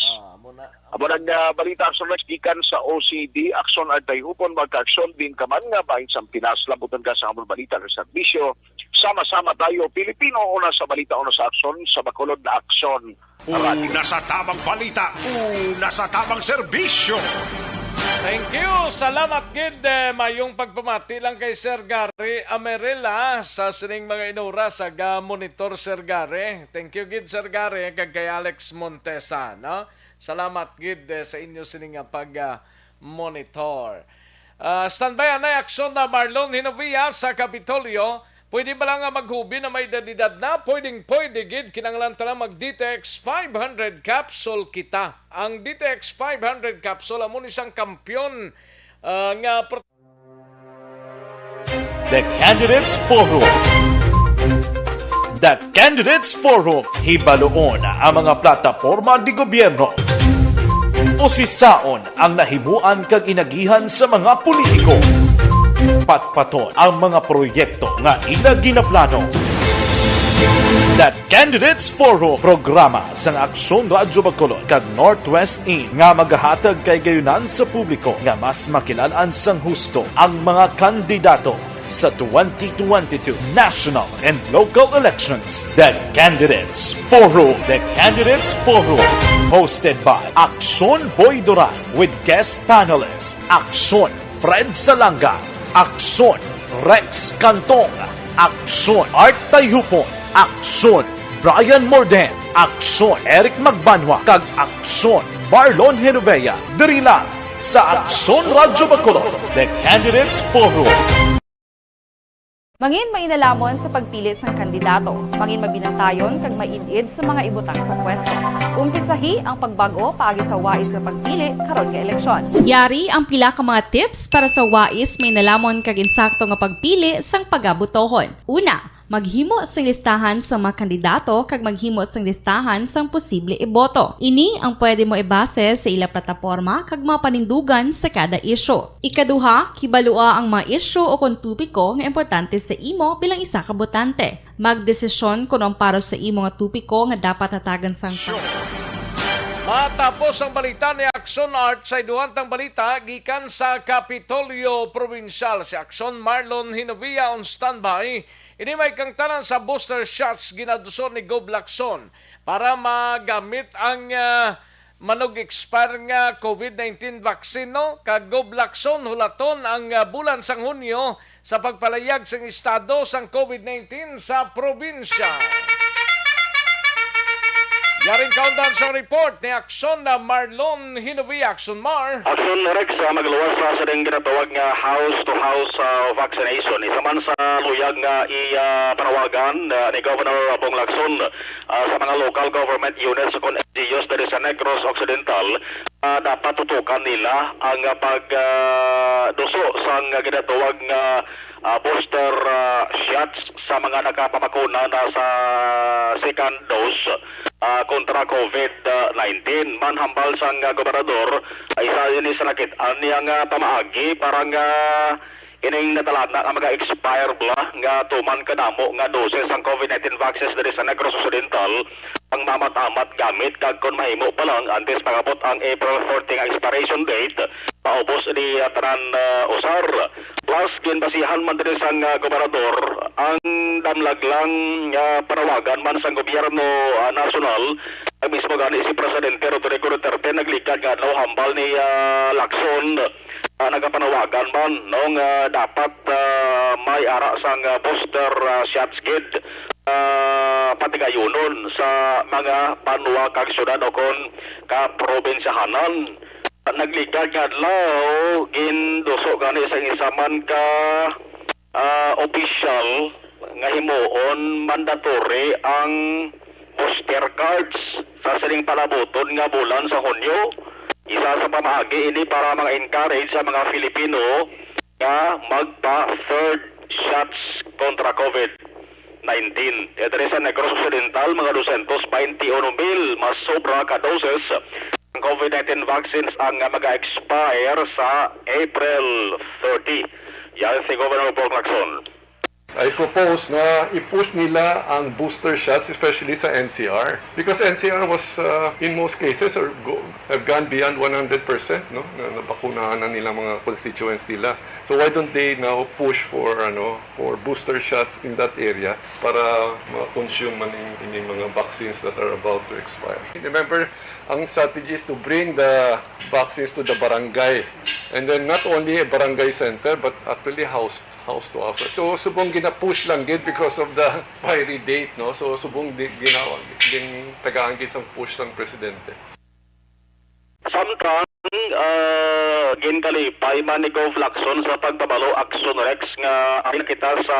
[SPEAKER 12] Amo nang balita sa next gikan sa OCD, aksyon at tayupon, magka-aksyon din ka man nga ba sa Pinas, labutan ka sa among balita ng serbisyo. Sama-sama tayo, Pilipino, una sa balita, una sa aksyon, sa Bacolod na aksyon.
[SPEAKER 2] Una sa tamang balita, una sa tamang serbisyo.
[SPEAKER 3] Thank you. Salamat, Gid. Mayong pagpamati lang kay Sir Gary Amerela sa sining mga inura sa Monitor Sir Gary. Thank you, Gid, Sir Gary, kag kay Alex Montesa. No? Salamat, Gid, sa inyo sining pag-monitor. Standby na aksyon na Marlon Hinovia sa Kapitolyo. Pwede ba lang maghubi na may dadidad na? Pwede, Gid. Kinanglan tala mag-DTX 500 capsule kita. Ang DTX 500 capsule, amon isang kampyon nga...
[SPEAKER 4] The Candidates Forum. The Candidates Forum. Hibaloon ang mga plataporma di gobyerno. Usisaon ang nahimuan kag inagihan sa mga politiko. Patpaton ang mga proyekto nga ila ginaplano. The Candidates Forum, programa sa Aksyon Radyo Bacolod kag Northwest In nga magahatag kay gayunan sa publiko nga mas makilalaan sang husto ang mga kandidato sa 2022 national and local elections. The Candidates Forum. The Candidates Forum, hosted by Aksyon Boy Duran with guest panelist Aksyon Fred Salanga, Aksyon Rex Cantong, Aksyon Art Tayupon, Aksyon Brian Morden, Aksyon Eric Magbanwa, kag Aksyon Marlon Hinovea. Diri lang sa Aksyon Radyo Bacolod, The Candidates Forum.
[SPEAKER 5] Mangin mainalamon sa pagpili sang kandidato, mangin mabinantayon kag mainid sa mga ibutang sa pwesto. Umpisahi ang pagbago paagi sa wais sa pagpili karon nga eleksyon.
[SPEAKER 6] Yari ang pila ka mga tips para sa wais may nalamon kag insakto nga pagpili sang pagabutohon. Una, maghimo sang listahan sa mga kandidato kag maghimo sang listahan sang posible iboto. Ini ang pwede mo ibase sa ila plataporma kag mga panindugan sa kada isyu. Ikaduha, kibalua ang mga isyu o kung tupiko nga importante sa imo bilang isa ka botante. Magdesisyon kung ang para sa imo nga tupiko nga dapat hatagan sang
[SPEAKER 3] Matapos ang balita ni Action Art sa iduhantang balita gikan sa Kapitolyo Provincial, si Action Marlon Hinovia on standby. Ini may kangtanan sa booster shots ginaduson ni Gob Lacson para magamit ang manog-expire nga COVID-19 vaccine. No? Kag Gob Lacson hulaton ang bulan sang Hunyo sa pagpalayag sang estado sang COVID-19 sa probinsya. Yaring countdown sa report ni Action na Marlon Hinovia. Action Mar.
[SPEAKER 14] Action Rex, magluwas sa ring ginatawag nga house-to-house vaccination. Isa man sa luyag nga ipanawagan ni Governor Bong Lacson sa mga local government units kung LGUs dari sa Negros Occidental, dapat tutukan nila ang pagduso sa ginatawag nga booster shots sa mga nakapapakuna na sa second dose kontra COVID-19. Manhambal sang gobernador ay isa yun sa nakitaan niyang pamaagi parang ining natalata ang mga-expire bla nga tuman kanamo nga doses ang COVID-19 vaccines dari sa Negros Occidental ang mamatamat gamit kag kon mahimo pa lang antes pagabot ang April 14 ang expiration date paubos ni tanan usar. Plus ginbasihan man diri sang gobernador ang damlaglang parawagan man sang gobyerno nasyonal ang mismo gani si Presidente Rodrigo Duterte naglikad nga daw hambal ni Lacson nagapanawagan man nung dapat may ara sang booster shots gid patigayunon sa mga banwa kag syudad o kon ka probinsyahanan. Nagligad nga adlaw ginduso gani sa isaman ka official nga himuon mandatory ang booster cards sa sining palaboton nga bulan sa Hunyo. Isa sa pamahagi ini para mga encourage sa mga Filipino nga magpa third shots kontra COVID-19. Ito rin sa Negros Occidental, mga 221,000 mas sobra ka doses ng COVID-19 vaccines ang mag-expire sa April 30. Yan si Governor Bong Lacson.
[SPEAKER 15] I propose na i-push nila ang booster shots, especially sa NCR. Because NCR was, in most cases, have gone beyond 100%, no? Nabakunahan na nila mga constituents nila. So why don't they now push for booster shots in that area para ma-consume man yung mga vaccines that are about to expire. Remember, ang strategy is to bring the vaccines to the barangay. And then not only a barangay center, but actually house to house. So subong gina-push lang gid because of the expiry date, no? So subong ginawa din tagaan gid sang push sang presidente.
[SPEAKER 14] Samtang ginkalipay man ni Gov Lacson sa pagpabalo Action Rex nga nakita sa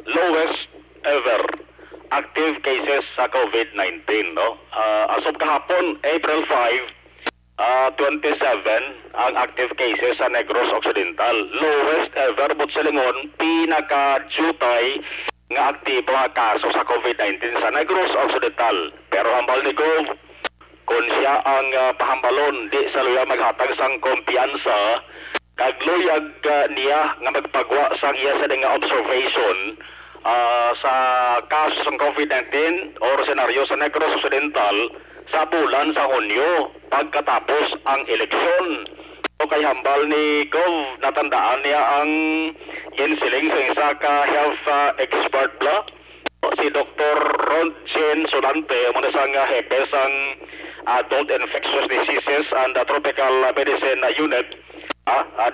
[SPEAKER 14] lowest ever active cases sa COVID-19, no? As of kahapon, April 5, 27 ang active cases sa Negros Occidental. Lowest ever, but silingon, pinaka-jutay nga aktibo nga kaso sa COVID-19 sa Negros Occidental. Pero hambal ni Gov, kung siya ang pahambalon, di sa luya maghatag sang kumpiyansa, kagluyag niya nga magpagwa sang iya sa nga observation sa kaso ng COVID-19 or senaryo sa Negros Occidental sa bulan sa Hunyo pagkatapos ang eleksyon. O kay hambal ni Gov, natandaan niya ang insiling sa isa ka health expert bla, si Dr. Rodjen Solante, muna sang hepe sang Adult Infectious Diseases and Tropical Medicine Unit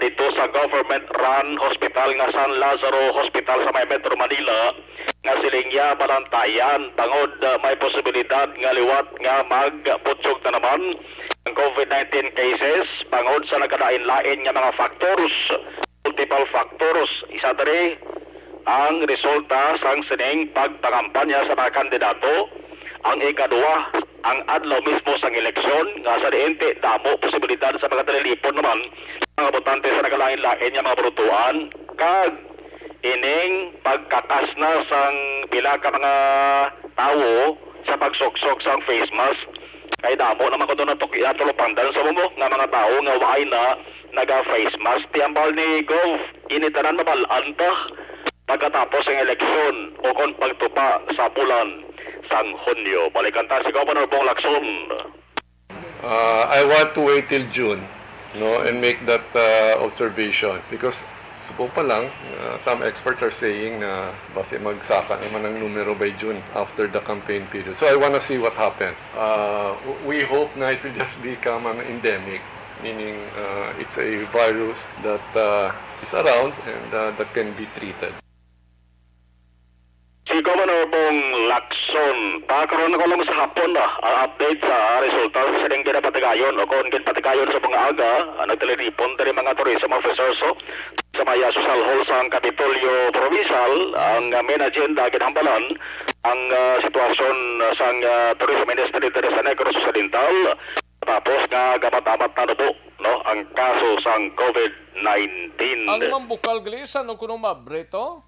[SPEAKER 14] dito sa government-run hospital nga San Lazaro Hospital sa may Metro Manila nga silingya balantayan tangod may posibilidad nga liwat nga magputsog na naman ang COVID-19 cases bangod sa nagkadain-lain nga mga factors, multiple factors. Isa diri ang resulta sang sining pagpangampanya sa mga kandidato. Ang ikaduha, ang adlaw mismo sang eleksyon nga sa diente damo posibilidad sa mga talilipon naman mga botante sa nagalain-lain nga mga botohan kag ining pagkakas na sang pila ka mga tawo sa pagsoksok sang face mask kay damo naman ko doon tulupandan sa mo nga mga tao nga waay na naga-face mask. Tiambal ni Gov, initanan mabalaan ta pagkatapos ng eleksyon o kung pagtupa sa bulan sang Hunyo. Balikan ta si Governor Bong Lacson.
[SPEAKER 15] I want to wait till June, no, and make that observation because subo pa lang, some experts are saying na base magsaka naman ng numero by June after the campaign period. So I want to see what happens. We hope na it will just become an endemic, meaning it's a virus that is around and that can be treated.
[SPEAKER 14] Si Governor Bong Lacson, pakaroon ko lang sa hapon ang update sa resulta sa sining kinapatigayon o kung kinapatigayon sa mga aga, nagtaliripon dari mga tourism officers sa Maya Social Hall sa Kapitolyo Provincial, ang main agenda kinhambalan ang sitwasyon sa Tourism Ministry dari sa Negros Occidental tapos nga gamat-amat na nubo no, ang kaso sa COVID-19.
[SPEAKER 3] Ang mambukal glisan o kuno mabre to?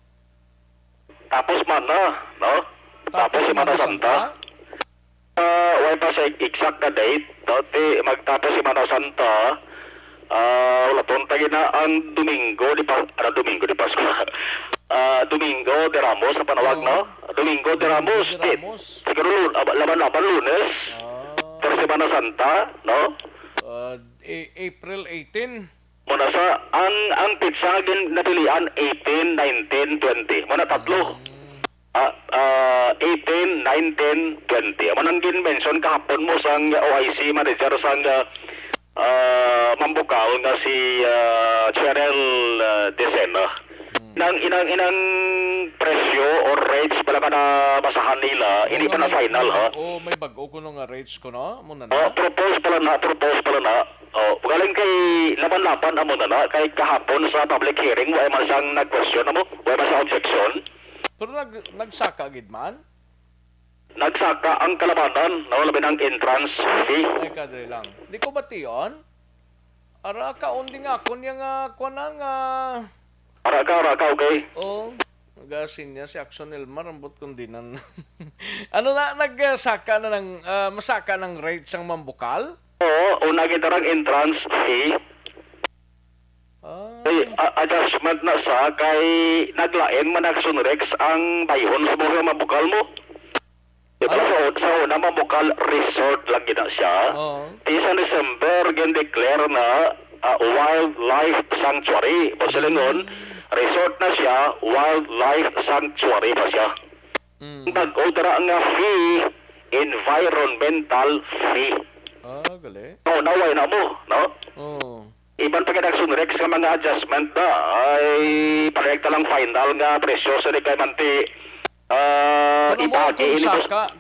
[SPEAKER 14] Tapos man na, no? Tapos Semana Santa. Wala pa sa exact na date. Dati magtapos Semana Santa, wala tuntagin na ang Domingo di Pasko. Domingo de Ramos sa panawag, no? Domingo de Ramos. Siguro laban-laban Lunes. Pero Semana Santa, no?
[SPEAKER 3] April 18.
[SPEAKER 14] Muna sa, ang pizza napilian 18, 19, 20. Muna tatlo. 18, 19, 20. Manang gin-mention kahapon mo sang OIC manager sang Mambukal nga si Cheryl Desena. Inang presyo or rates pala ka na basahan nila, hindi pa na final ha.
[SPEAKER 3] May bago ko nga rates ko no? Muna na.
[SPEAKER 14] Propose pala na. Galing kay laban-laban amo na kay kahapon sa public hearing wala man siyang nag-question mo, wala man siyang objection.
[SPEAKER 3] Pero nagsaka gid man?
[SPEAKER 14] Nagsaka ang kalabanan, labi ng entrance fee.
[SPEAKER 3] Ay kadre lang. Di ko bation? Ara ka undi nga kunya nga kuanang
[SPEAKER 14] Ara ka okay.
[SPEAKER 3] Nagasin niya si Action Elmar ambot kundi nan. Ano na nagsaka na ng masaka ng rates ang Mambukal?
[SPEAKER 14] Oo, una kita ng entrance fee. Adjustment na sa kay naglain man Rex ang bayhon sa mga Mambukal mo. Diba sa una Mambukal resort lang gina siya. Sa December declare na wildlife sanctuary. Pasilingon, resort na siya, wildlife sanctuary pa siya. Nag-order nga fee, environmental fee.
[SPEAKER 3] Gali.
[SPEAKER 14] Naway na mo, no? Iban pa Rex nga mga adjustment na ay parekta lang final nga presyo sa di kay manti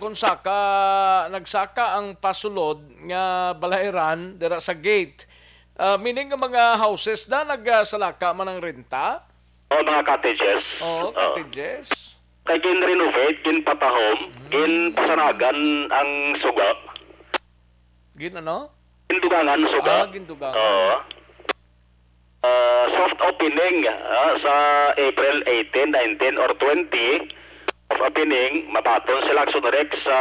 [SPEAKER 3] kung saka nagsaka ang pasulod nga balairan dira sa gate. Meaning nga mga houses na nagsalaka man ang renta?
[SPEAKER 14] Mga cottages.
[SPEAKER 3] Cottages.
[SPEAKER 14] Kay kin-renovate, kin-patahom, kin-pasanagan ang suga.
[SPEAKER 3] Ano?
[SPEAKER 14] Gindugangan suga.
[SPEAKER 3] Gindugangan.
[SPEAKER 14] Soft opening sa April 18, 19, or 20 of opening, mabaton sila Action Rex sa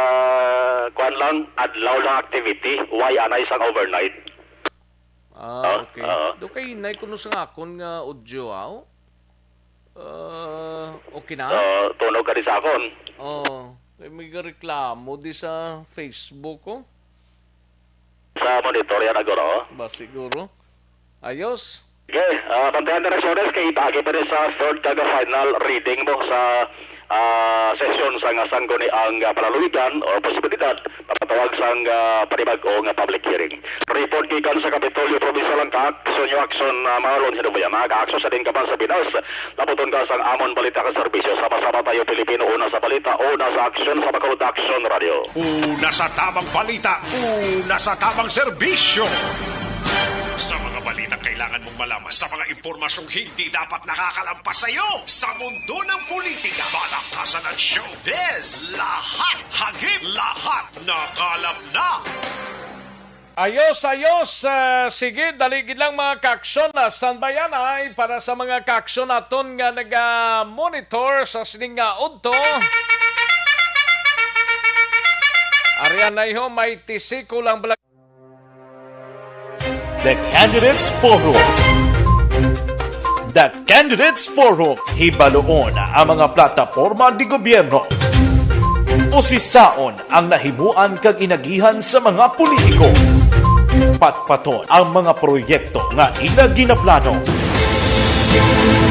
[SPEAKER 14] kuan lang, adlaw lang activity, why anay sang overnight.
[SPEAKER 3] Okay. Do kay nay kuno sa akon nga audio okay na?
[SPEAKER 14] Tunog ka di sa akon.
[SPEAKER 3] May reklamo di sa Facebook ko.
[SPEAKER 14] Sa monitor yan agoro?
[SPEAKER 3] Ba siguro. Ayos.
[SPEAKER 14] Okay, bantayan na Rex kay ibagi pa rin sa third final reading mo sa session sa nga sanggo ni ang palaluigan o posibilidad papatawag sa panibag-o nga public hearing. Report gikan sa Kapitolyo Provincial ang ka-action yung action mahalon sinubuya. Ka-action sa din ka pa sa Pinas. Laputon ka sa Amon Balita ka Serbisyo. Sama-sama tayo Pilipino. Una sa balita, una sa action sa Bacolod Action Radio.
[SPEAKER 2] Una sa tamang balita, una sa tamang serbisyo. Sa mga balita kay kailangan mong malaman sa mga impormasyong hindi dapat nakakalampas sa iyo sa mundo ng politika, balakasan at showbiz. Lahat hagip, lahat nakalap na.
[SPEAKER 3] Ayos. Sige, daligid lang mga kaaksyon na standby ay para sa mga kaaksyon naton nga naga-monitor sa sining nga udto. Arian na iho, may tisiko lang balag.
[SPEAKER 4] The Candidates Forum. The Candidates Forum, hibaloon ang mga plataporma di gobyerno. Usisaon ang nahimuan kag inagihan sa mga politiko. Patpaton ang mga proyekto nga ila ginaplano.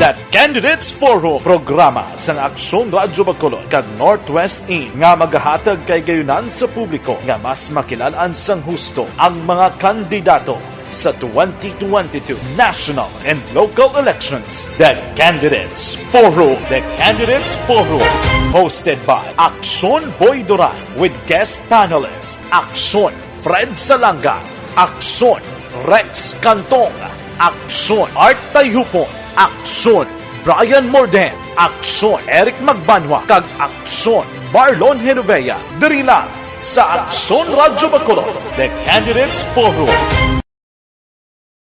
[SPEAKER 4] The Candidates Forum, programa sang Aksyon Radyo Bacolod kag Northwest In nga magahatag kay gayunan sa publiko nga mas makilalaan sang husto ang mga kandidato sa 2022 national and local elections. The Candidates Forum. The Candidates Forum, hosted by Aksyon Boy Duran with guest panelist Aksyon Fred Salanga, Aksyon Rex Cantong, Aksyon Art Tayhupon, Aksyon Brian Morden, Aksyon Eric Magbanwa, kag Aksyon Marlon Genovea. Diri lang sa Aksyon Radyo Bacolod. The Candidates Forum.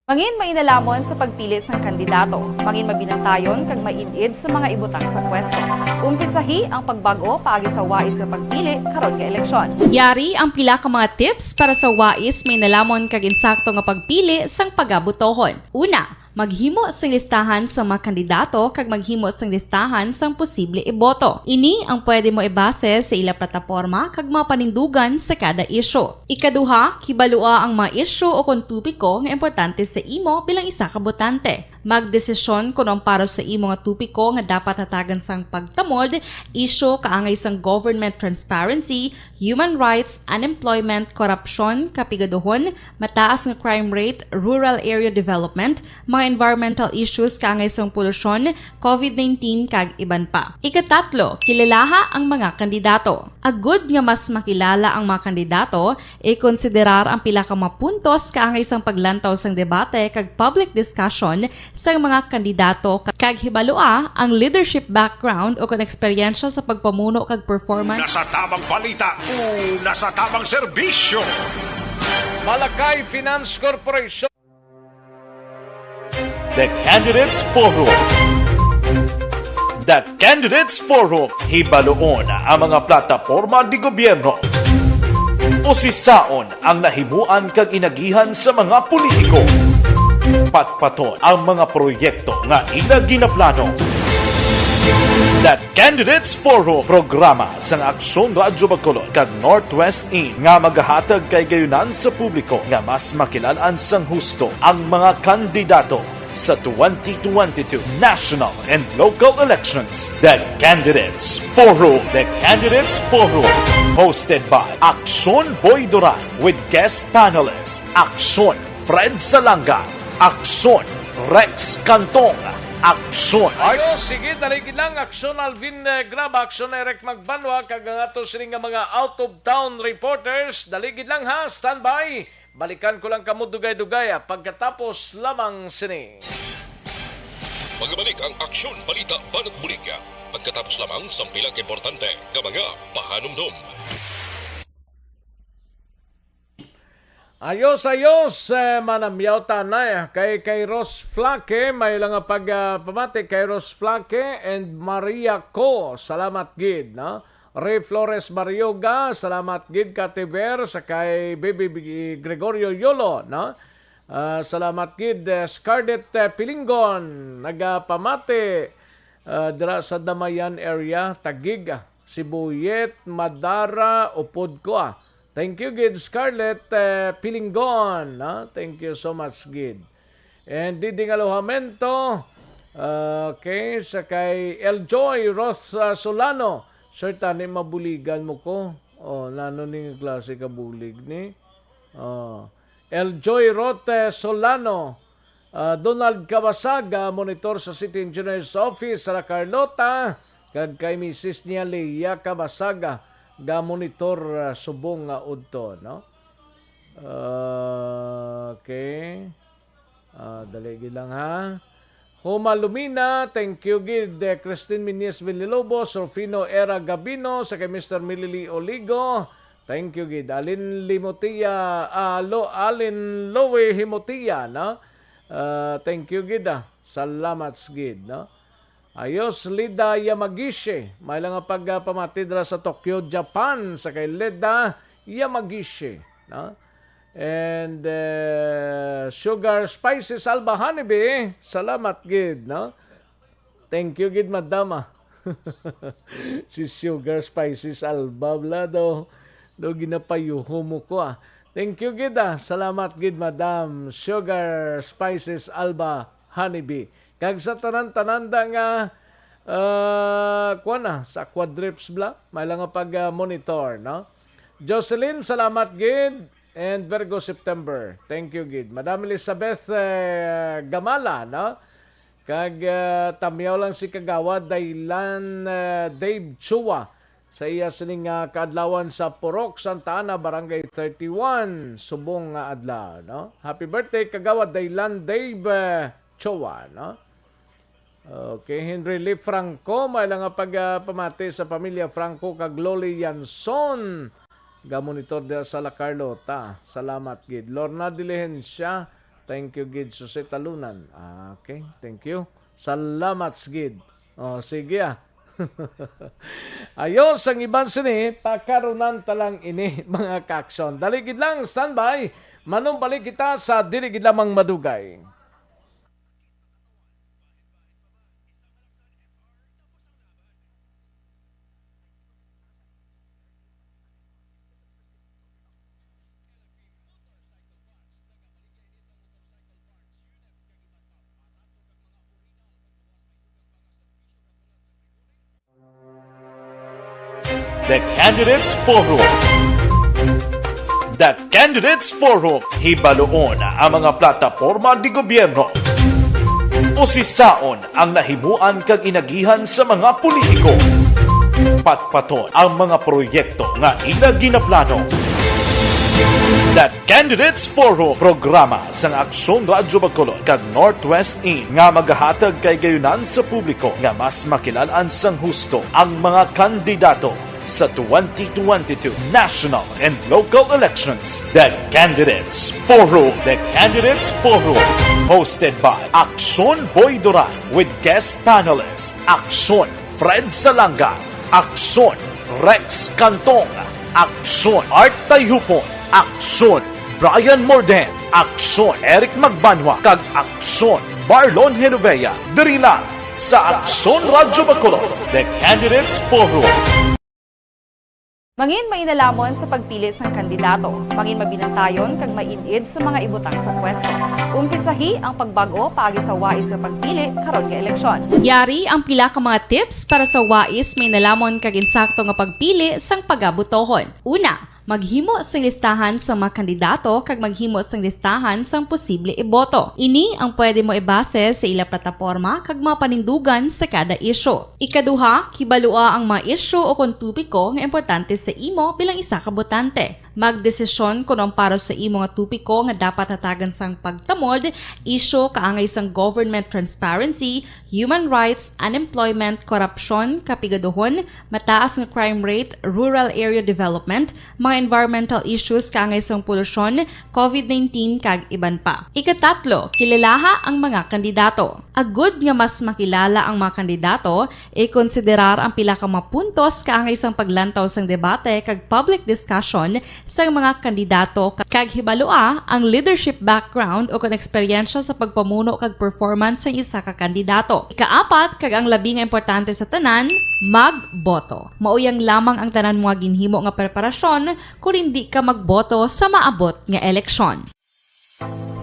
[SPEAKER 5] Mangin mainalamon sa pagpili sang kandidato, mangin mabinantayon kag maidid sa mga ibutang sa pwesto. Umpisahi ang pagbago paagi sa wais sa pagpili karon nga eleksyon.
[SPEAKER 6] Yari ang pila ka mga tips para sa wais may nalamon kag insakto nga pagpili sang pagabutohon. Una, maghimo sang listahan sa mga kandidato kag maghimo sang listahan sang posible iboto. Ini ang pwede mo ibase sa ila plataporma kag mga panindugan sa kada isyu. Ikaduha, kibalua ang mga isyu o kontupiko nga importante sa imo bilang isa ka botante. Magdesisyon kung ang para sa imo nga tupiko nga dapat hatagan sang pagtamod, isyu kaangay sang government transparency, human rights, unemployment, korupsyon, kapigaduhon, mataas nga crime rate, rural area development, mga environmental issues kaangay sang polusyon, COVID-19 kag iban pa. Ikatatlo, kilalaha ang mga kandidato. Agud nga mas makilala ang mga kandidato, i-konsiderar ang pila ka mga puntos kaangay sang paglantaw sang debate kag public discussion sa mga kandidato kag hibalua ang leadership background o kung eksperyensya sa pagpamuno kag performance.
[SPEAKER 2] Nasa tamang balita, nasa tamang serbisyo.
[SPEAKER 3] Malakay Finance Corporation.
[SPEAKER 4] The Candidates Forum. The Candidates Forum, hibaloon ang mga plataporma di gobyerno. Usisaon ang nahimuan kag inagihan sa mga politiko. Patpaton ang mga proyekto nga ila ginaplano. The Candidates Forum, programa sang Aksyon Radyo Bacolod kag Northwest In nga magahatag kay gayunan sa publiko nga mas makilalaan sang husto ang mga kandidato sa 2022 national and local elections. The Candidates Forum. The Candidates Forum, hosted by Aksyon Boy Duran with guest panelist Aksyon Fred Salanga, Aksyon Rex Cantong, Aksyon
[SPEAKER 3] Ayos, sige, daligid lang. Aksyon Alvin Grab, Aksyon Eric Magbanwa, kag ang ato sining nga mga out of town reporters. Daligid lang ha, standby. Balikan ko lang kamo dugay-dugay pagkatapos lamang sini.
[SPEAKER 1] Magbalik ang Aksyon Balita Banat Bulika pagkatapos lamang sa pilang importante nga mga pahanumdum.
[SPEAKER 3] Ayos, manamyaw tanay. Kay Ros Flaque, may lang pagpamati kay Ros Flaque and Maria Co. Salamat gid, no? Ray Flores Marioga, salamat gid Kativer, sa kay Baby Gregorio Yolo, no? Salamat gid Scarlett Pilingon, nagapamati dira sa Damayan area, Tagig, Sibuyet, Madara, Upod ko. Thank you, Gid Scarlett Pilingon. Thank you so much, Gid. And Diding Alohamento. Okay, sa kay Eljoy Ross Solano. Sir, tani mabuligan mo ko. Nano ning klase ka bulig ni? Eljoy Rote Solano. Donald Kabasaga, monitor sa City Engineer's Office sa La Carlota. Kag kay Mrs. niya Leia Kabasaga. Ga monitor subong nga udto, no? Okay. Dali gid lang ha. Homa Lumina, thank you gid. Christine Minies Villalobos, Rufino Era Gabino, sa kay Mr. Milili Oligo. Thank you gid. Alin Limotia, Alin Lowe Himotia, no? Thank you gid. Salamat gid, no? Ayos Lida Yamagishi, may lang pagpamati dira sa Tokyo, Japan, sa kay Lida Yamagishi, no? And Sugar Spices Alba Honeybee, salamat gid, no? Thank you gid madama. Si Sugar Spices Alba blado do ginapayuho mo ko Thank you gid salamat gid madam Sugar Spices Alba Honeybee. Kag sa tanan-tananda nga sa quadrips bla, may lang pag-monitor, no? Jocelyn, salamat gid. And Virgo September. Thank you, gid. Madam Elizabeth Gamala, no? Kag tamyaw lang si Kagawad Daylan Dave Chua sa iya sining kaadlawan sa Purok, Santa Ana, Barangay 31, Subong nga adlaw, no? Happy birthday Kagawad Daylan Dave Chua, no? Okay, Henry Lee Franco, may lang pagpamati sa pamilya Franco kag Loli Yanson. Gamonitor dia sa La Carlota. Salamat gid. Lorna Diligencia, thank you gid. Jose Talunan. Okay, thank you. Salamat gid. Sige Ayos ang iban sini, pakarunan talang ini mga kakson. Dali gid lang, standby. Manumbalik kita sa dili gid lamang madugay.
[SPEAKER 4] The Candidates Forum. The Candidates Forum. Hibaloon ang mga plataporma di gobyerno. Usisaon ang nahimuan kag inagihan sa mga politiko. Patpaton ang mga proyekto nga ila ginaplano. The Candidates Forum, programa sang Aksyon Radyo Bacolod kag Northwest In nga magahatag kay gayunan sa publiko nga mas makilalaan sang husto ang mga kandidato sa 2022 national and local elections. The Candidates Forum. The Candidates Forum. Hosted by Aksyon Boy Duran with guest panelists Aksyon Fred Salanga, Aksyon Rex Cantong, Aksyon Art Tayhupon, Aksyon Brian Morden, Aksyon Eric Magbanwa, kag Aksyon Marlon Genovea. Diri lang sa Aksyon Radyo Bacolod. The Candidates Forum.
[SPEAKER 5] Mangin mainalamon sa pagpili ng kandidato, mangin mabinantayon kag mainid sa mga ibutang sa pwesto. Umpisahi ang pagbago paagi sa wais sa pagpili karon nga eleksyon.
[SPEAKER 6] Yari ang pila ka mga tips para sa wais may nalamon kag insakto nga pagpili sang pagabutohon. Una, maghimo sang listahan sa mga kandidato kag maghimo sang listahan sang posible iboto. Ini ang pwede mo ibase sa ila plataporma kag mga panindugan sa kada isyu. Ikaduha, kibalua ang mga isyu o kung tupiko nga importante sa imo bilang isa ka botante. Magdesisyon kung ang para sa imo nga tupiko nga dapat hatagan sang pagtamod, isyu kaangay sang government transparency, human rights, unemployment, korupsyon, kapigaduhon, mataas nga crime rate, rural area development, mga environmental issues kaangay sang polusyon, COVID-19 kag iban pa. Ikatatlo, kilalaha ang mga kandidato. Agud nga mas makilala ang mga kandidato, i-konsiderar ang pila ka mga puntos kaangay sang paglantaw sang debate kag public discussion sa mga kandidato kag hibalua ang leadership background o kon eksperyensya sa pagpamuno kag performance sa isa ka kandidato. Ikaapat kag ang labi nga importante sa tanan, magboto. Mauyang lamang ang tanan mga ginhimo nga preparasyon kung hindi ka magboto sa maabot nga eleksyon.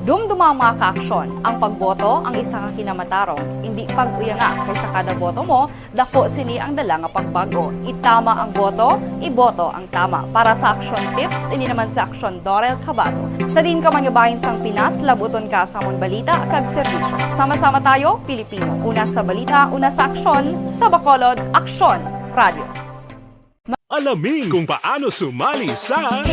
[SPEAKER 5] Dumduma ang mga kaaksyon, ang pagboto ang isa ka kinamatarong, hindi pag-uyanga kaysa kada boto mo, dako sini ang dala nga pagbago. Itama ang boto, iboto ang tama. Para sa action tips, ini naman sa aksyon Dorel Cabato. Sa din ka manyabahin sang Pinas, labuton ka sa amon balita kag serbisyo. Sama-sama tayo, Pilipino. Una sa balita, una sa aksyon, sa Bacolod, Aksyon Radio.
[SPEAKER 2] Alamin kung paano sumali sa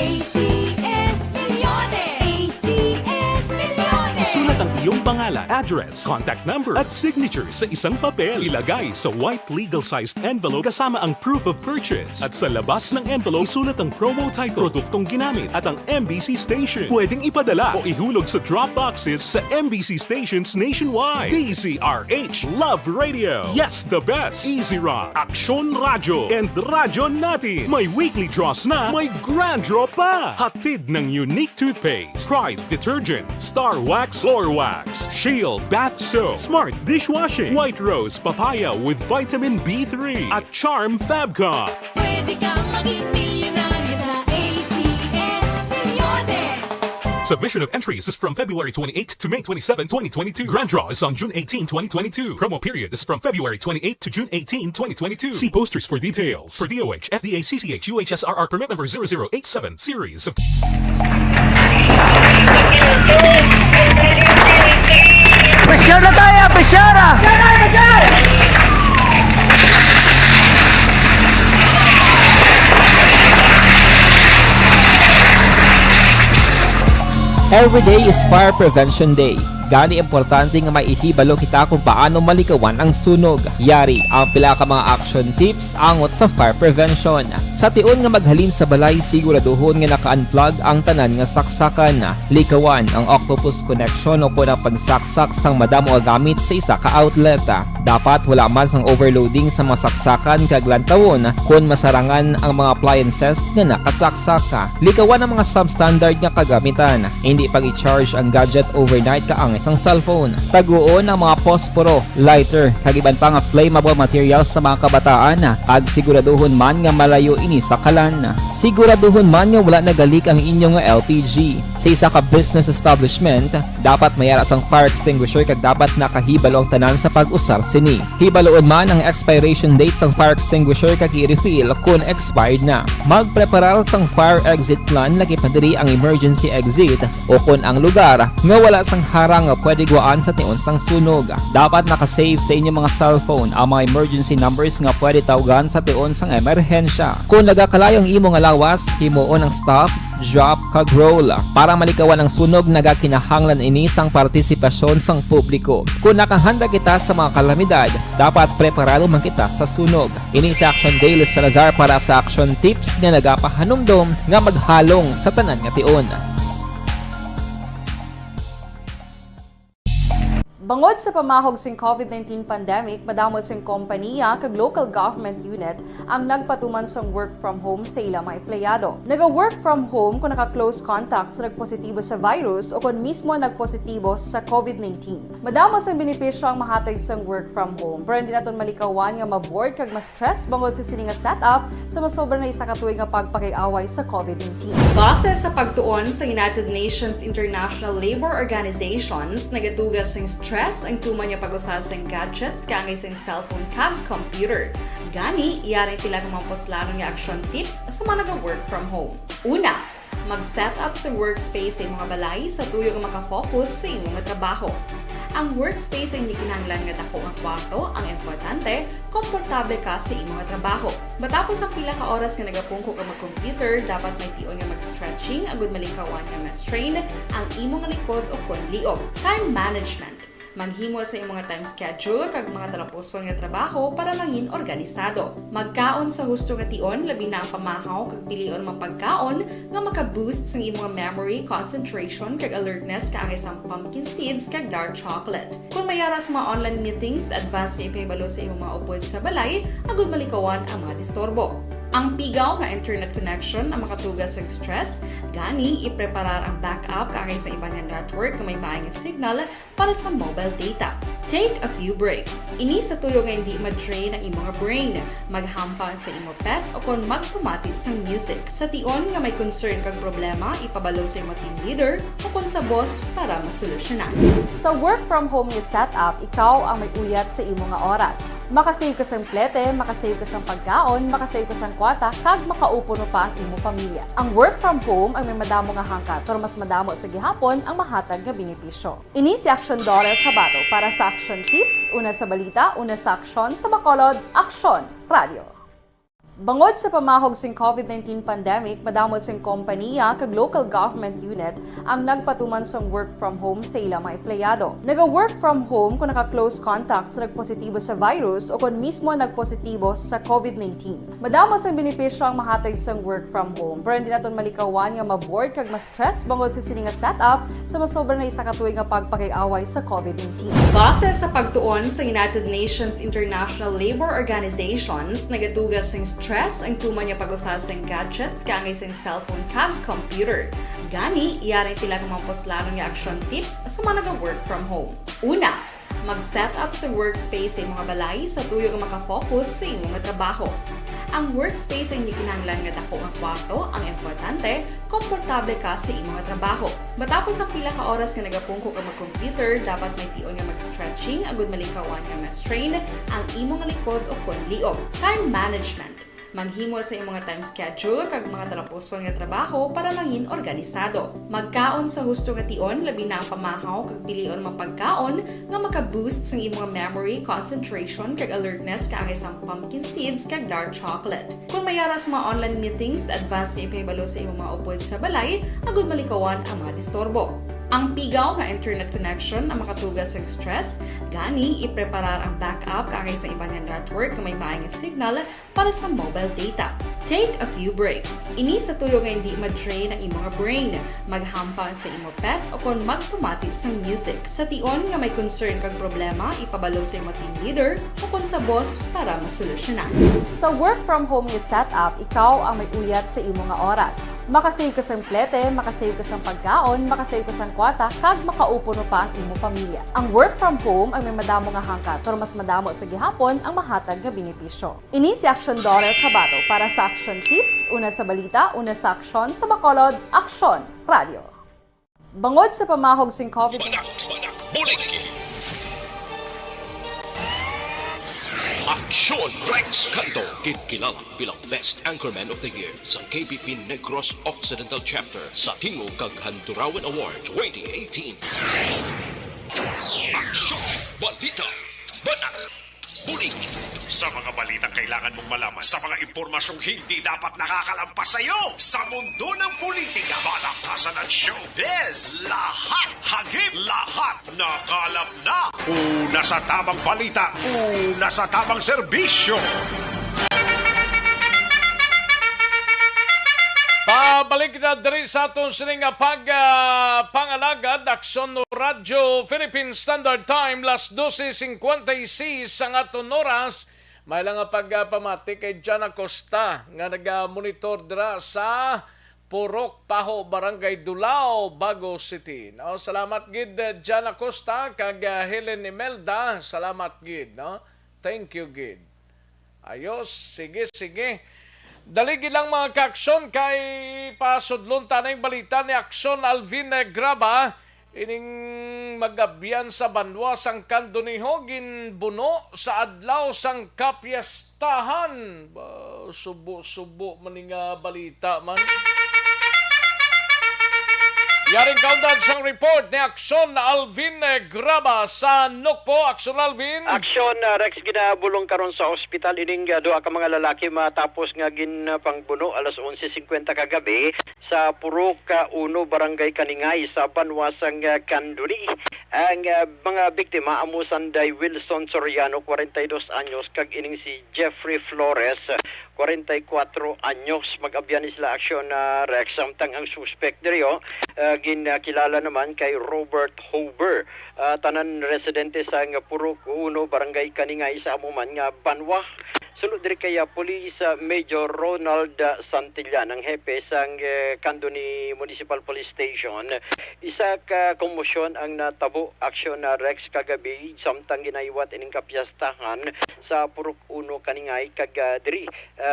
[SPEAKER 16] Isulat ang iyong pangalan, address, contact number at signature sa isang papel. Ilagay sa white legal-sized envelope kasama ang proof of purchase. At sa labas ng envelope, isulat ang promo title, produktong ginamit at ang MBC station. Pwedeng ipadala o ihulog sa drop boxes sa MBC stations nationwide. DZRH Love Radio. Yes, the best. Easy Rock, Aksyon Radyo, and Radyo Natin. May weekly draws na, may grand draw pa. Hatid ng unique toothpaste, Pride Detergent, Star Wax Floor Wax, Shield Bath Soap, Smart Dishwashing, White Rose Papaya with Vitamin B3 at Charm Fabcon.
[SPEAKER 17] Pwede kang maging milyonaryo sa ACS Milyones.
[SPEAKER 16] Submission of entries is from February 28 to May 27, 2022. Grand draw is on June 18, 2022. Promo period is from February 28 to June 18, 2022. See posters for details. For DOH, FDA, CCH, UHSRR permit number 0087 series of...
[SPEAKER 17] Presyar na tayo! Presyara!
[SPEAKER 18] Every day is Fire Prevention Day. Gani importante nga maihibalo kita kung paano malikawan ang sunog. Yari ang pila ka mga action tips angot sa fire prevention. Sa tion nga maghalin sa balay, siguraduhon nga naka-unplug ang tanan nga saksakan. Likawan ang octopus connection o kung ang pagsaksak sang madamo nga gamit sa isa ka outlet. Dapat wala man sang overloading sa mga saksakan kag lantawon kung masarangan ang mga appliances nga nakasaksak. Likawan ang mga substandard nga kagamitan. Hindi pag i-charge ang gadget overnight kaang isang cellphone. Taguon ang mga posporo, lighter, kag iban pa nga flammable materials sa mga kabataan. Ag siguraduhon man nga malayo ini sa kalan. Siguraduhon man nga wala nagalik ang inyong LPG. Sa isa ka business establishment, dapat mayara sang fire extinguisher kag dapat nakahibalo ang tanan sa pag-usar sini. Hibaloon man ang expiration date sang fire extinguisher kag i-refill kung expired na. Magpreparar sang fire exit plan lagi padiri ang emergency exit o kung ang lugar nga wala sang harang nga pwede guwaan sa tion sang sunog. Dapat nakasave sa inyong mga cellphone ang mga emergency numbers nga pwede tawagan sa tion sang emerhensya. Kung nagakalayo ang imong lawas, himuon ang stop, drop, kag roll. Para malikawan ang sunog, nagakinahanglan ini sang partisipasyon sang publiko. Kung nakahanda kita sa mga kalamidad, dapat preparado man kita sa sunog. Ini sa Action Daily Salazar para sa action tips nga nagapahanumdom nga maghalong sa tanan nga tion.
[SPEAKER 5] Bangod sa pamahog sing COVID-19 pandemic, madamo sing kompanya kag local government unit ang nagpatuman sang work from home sa ilang mga empleyado. Naga-work from home kung naka-close contact sa nagpositibo sa virus o kung mismo nagpositibo sa COVID-19. Madamo sang benepisyo ang mahatag sang work from home, pero hindi naton malikawan nga ma-bored kag ma-stress bangod sa sini nga setup sa masobra na isa ka tuig nga pagpakiaway sa COVID-19. Base sa pagtuon sa United Nations International Labour Organizations, nagatugas sing stress ang tuman niya pag-usar sa gadgets kangay sa cellphone kag computer. Gani, iyarin tila ng mga poslano nga action tips sa mga nag-work from home. Una, mag-set up sa workspace sa mga balay sa tuyo nga makafocus sa imong trabaho. Ang workspace ay hindi kinahanglan nga dako nga kwarto, ang importante, komportable ka sa imong trabaho. Matapos ang pila ka oras nga nagapungko ka mag-computer, dapat may tion nga mag-stretching agud malikawan nga ma-strain ang imong likod o kon liog. Time management. Maghimo sa imong mga time schedule kag mga talapuson nga trabaho para mangin organisado. Magkaon sa husto nga tion, labi na ang pamahaw kag pilion mga pagkaon nga maka-boost sa imong memory, concentration kag alertness kaangay sa pumpkin seeds kag dark chocolate. Kung mayara sa mga online meetings, advance nga ipahibalo sa imong mga upod sa balay, agud malikawan ang mga disturbo. Ang pigaw nga internet connection ang makatugas sa stress, gani ipreparar ang backup kaangay sa iba nga network nga may maayong signal para sa mobile data. Take a few breaks. Ini sa tuyo nga hindi ma-drain ang imong brain, maghampang sa imong pet o kung magpumatit sa music. Sa tion nga may concern kag problema, ipabalo sa imong team leader o kung sa boss para masolusyonan. Sa work from home nga setup, ikaw ang may uyat sa imong nga oras. Makasave ka sang plete, makasave ka sang pagkaon, makasave ka sang kwata, kag makaupo no pa ang imong pamilya. Ang work from home ay may madamo nga hangkat, pero mas madamo sa gihapon ang mahatag nga benepisyo. Ini si Action Dorel Cabato para sa Action Tips, una sa balita, una sa aksyon sa Bacolod, Aksyon Radio. Bangod sa pamahog sing COVID-19 pandemic, madamo sing kompanya kag local government unit ang nagpatuman sang work from home sa ilang mga empleyado. Naga-work from home kung naka-close contact sa nagpositibo sa virus o kung mismo nagpositibo sa COVID-19. Madamo sang benepisyo ang mahatag sang work from home, pero hindi naton malikawan nga ma-bored kag ma-stress bangod sa sini nga setup sa masobra na isa ka tuig nga pagpakiaway sa COVID-19. Base sa pagtuon sa United Nations International Labour Organizations, nagatugas sing stress ang tuman niya pag-usas ng gadgets kangay sa cellphone kag computer. Gani, iyarin tila ng mga poslanong nga action tips sa mga nag-work from home. Una, mag-set up sa workspace sa mga balay sa tuyo nga makafocus sa imong nga trabaho. Ang workspace ay hindi kinahanglan nga dako nga kwarto, ang importante, komportable ka sa imong nga trabaho. Matapos ang pila ka oras nga nagapungko ka mag-computer, dapat may tion nga mag-stretching agud malikawan nga ma-strain ang imong likod o konliog. Time management. Maghimo sa imong time schedule kag mga talapuson nga trabaho para mangin organisado. Magkaon sa husto nga tion, labi na ang pamahaw kag pilion mapagkaon nga maka-boost sa imong memory, concentration kag alertness kaangay sa pumpkin seeds kag dark chocolate. Kung mayaras mga online meetings, advance sa ipahibalo sa imong mga upod sa balay, agud malikawan ang mga disturbo. Ang pigaw nga internet connection ang makatugas sa stress, gani ipreparar ang backup kaangay sa ibang network na may maayong signal para sa mobile data. Take a few breaks. Ini sa tuyo nga hindi ma-drain ang imong brain, maghampang sa imong pet o kung magpumati sa music. Sa tion nga may concern kag problema, ipabalo sa imong team leader o kung sa boss para masolusyonan. Sa work from home nga setup, ikaw ang may uyat sa imong nga oras. Makasave ka sa plete, makasave ka sa pagkaon, makasave ka sa kwata, kag makaupo no pa ang imong pamilya. Ang work from home ay may madamo nga hangkat, pero mas madamo sa gihapon ang mahatag nga benepisyo. Ini si Action Dorel Cabato para sa Action Tips, una sa balita, una sa aksyon sa Bacolod, Aksyon Radio. Bangod sa pamahog sing COVID-19,
[SPEAKER 1] Aksyon Rex Canto, kilala bilang Best Anchorman of the Year sa KBP Negros Occidental Chapter sa Tingog kag Handurawan Awards 2018. Aksyon Balita Banak Bulig.
[SPEAKER 2] Sa mga balitang kailangan mong malaman, sa mga impormasyong hindi dapat nakakalampas sa iyo, sa mundo ng politika, balakasan at showbiz, lahat hagip, lahat nakalap na. Una sa tamang balita, una sa tamang serbisyo.
[SPEAKER 3] Pabalik na diri sa atong sining pangalagad, Aksyon Radio Philippine Standard Time, las 12:56 ang aton oras. May lang nga pagpamati kay Jan Acosta nga nag-monitor dira sa Purok Taho, Barangay Dulao, Bago City. No, salamat gid Jan Acosta kag Helen Imelda, salamat gid, no? Thank you gid. Ayos, sige. Daligi lang mga kaaksyon kay pasudlon tanay balita ni Aksyon Alvin Graba, ining magabyan sa banwa sang Kanduniho ginbuno sa adlaw sang kapyastahan. Subo maninga balita man. Yaring kaundan sang report ni Aksyon Alvin Graba sa Nukpo. Aksyon Alvin.
[SPEAKER 7] Aksyon Rex, ginabulong karon sa ospital ining duha ka mga lalaki matapos nga ginpangbuno alas 11:50 kagabi sa Purok 1 Barangay Kaningay sa Banwasang Kanduni. Ang mga biktima amusan day Wilson Soriano 42 anyos kag ining si Jeffrey Flores 44 anyos. Mag-abyan sila Aksyon Rex. Samtang ang suspect diriyo ginakilala naman kay Robert Hober, tanan residente sa Purok 1 Barangay Kaningay sa amuman nga Banwa. Sulod diri kay Police Major Ronald Santillan, ang hepe sang Kanduni Municipal Police Station. Isa ka komosyon ang natabo Aksyon Rex kagabi samtang ginaiwat ining kapyastahan sa Purok 1 Kaningay kag diri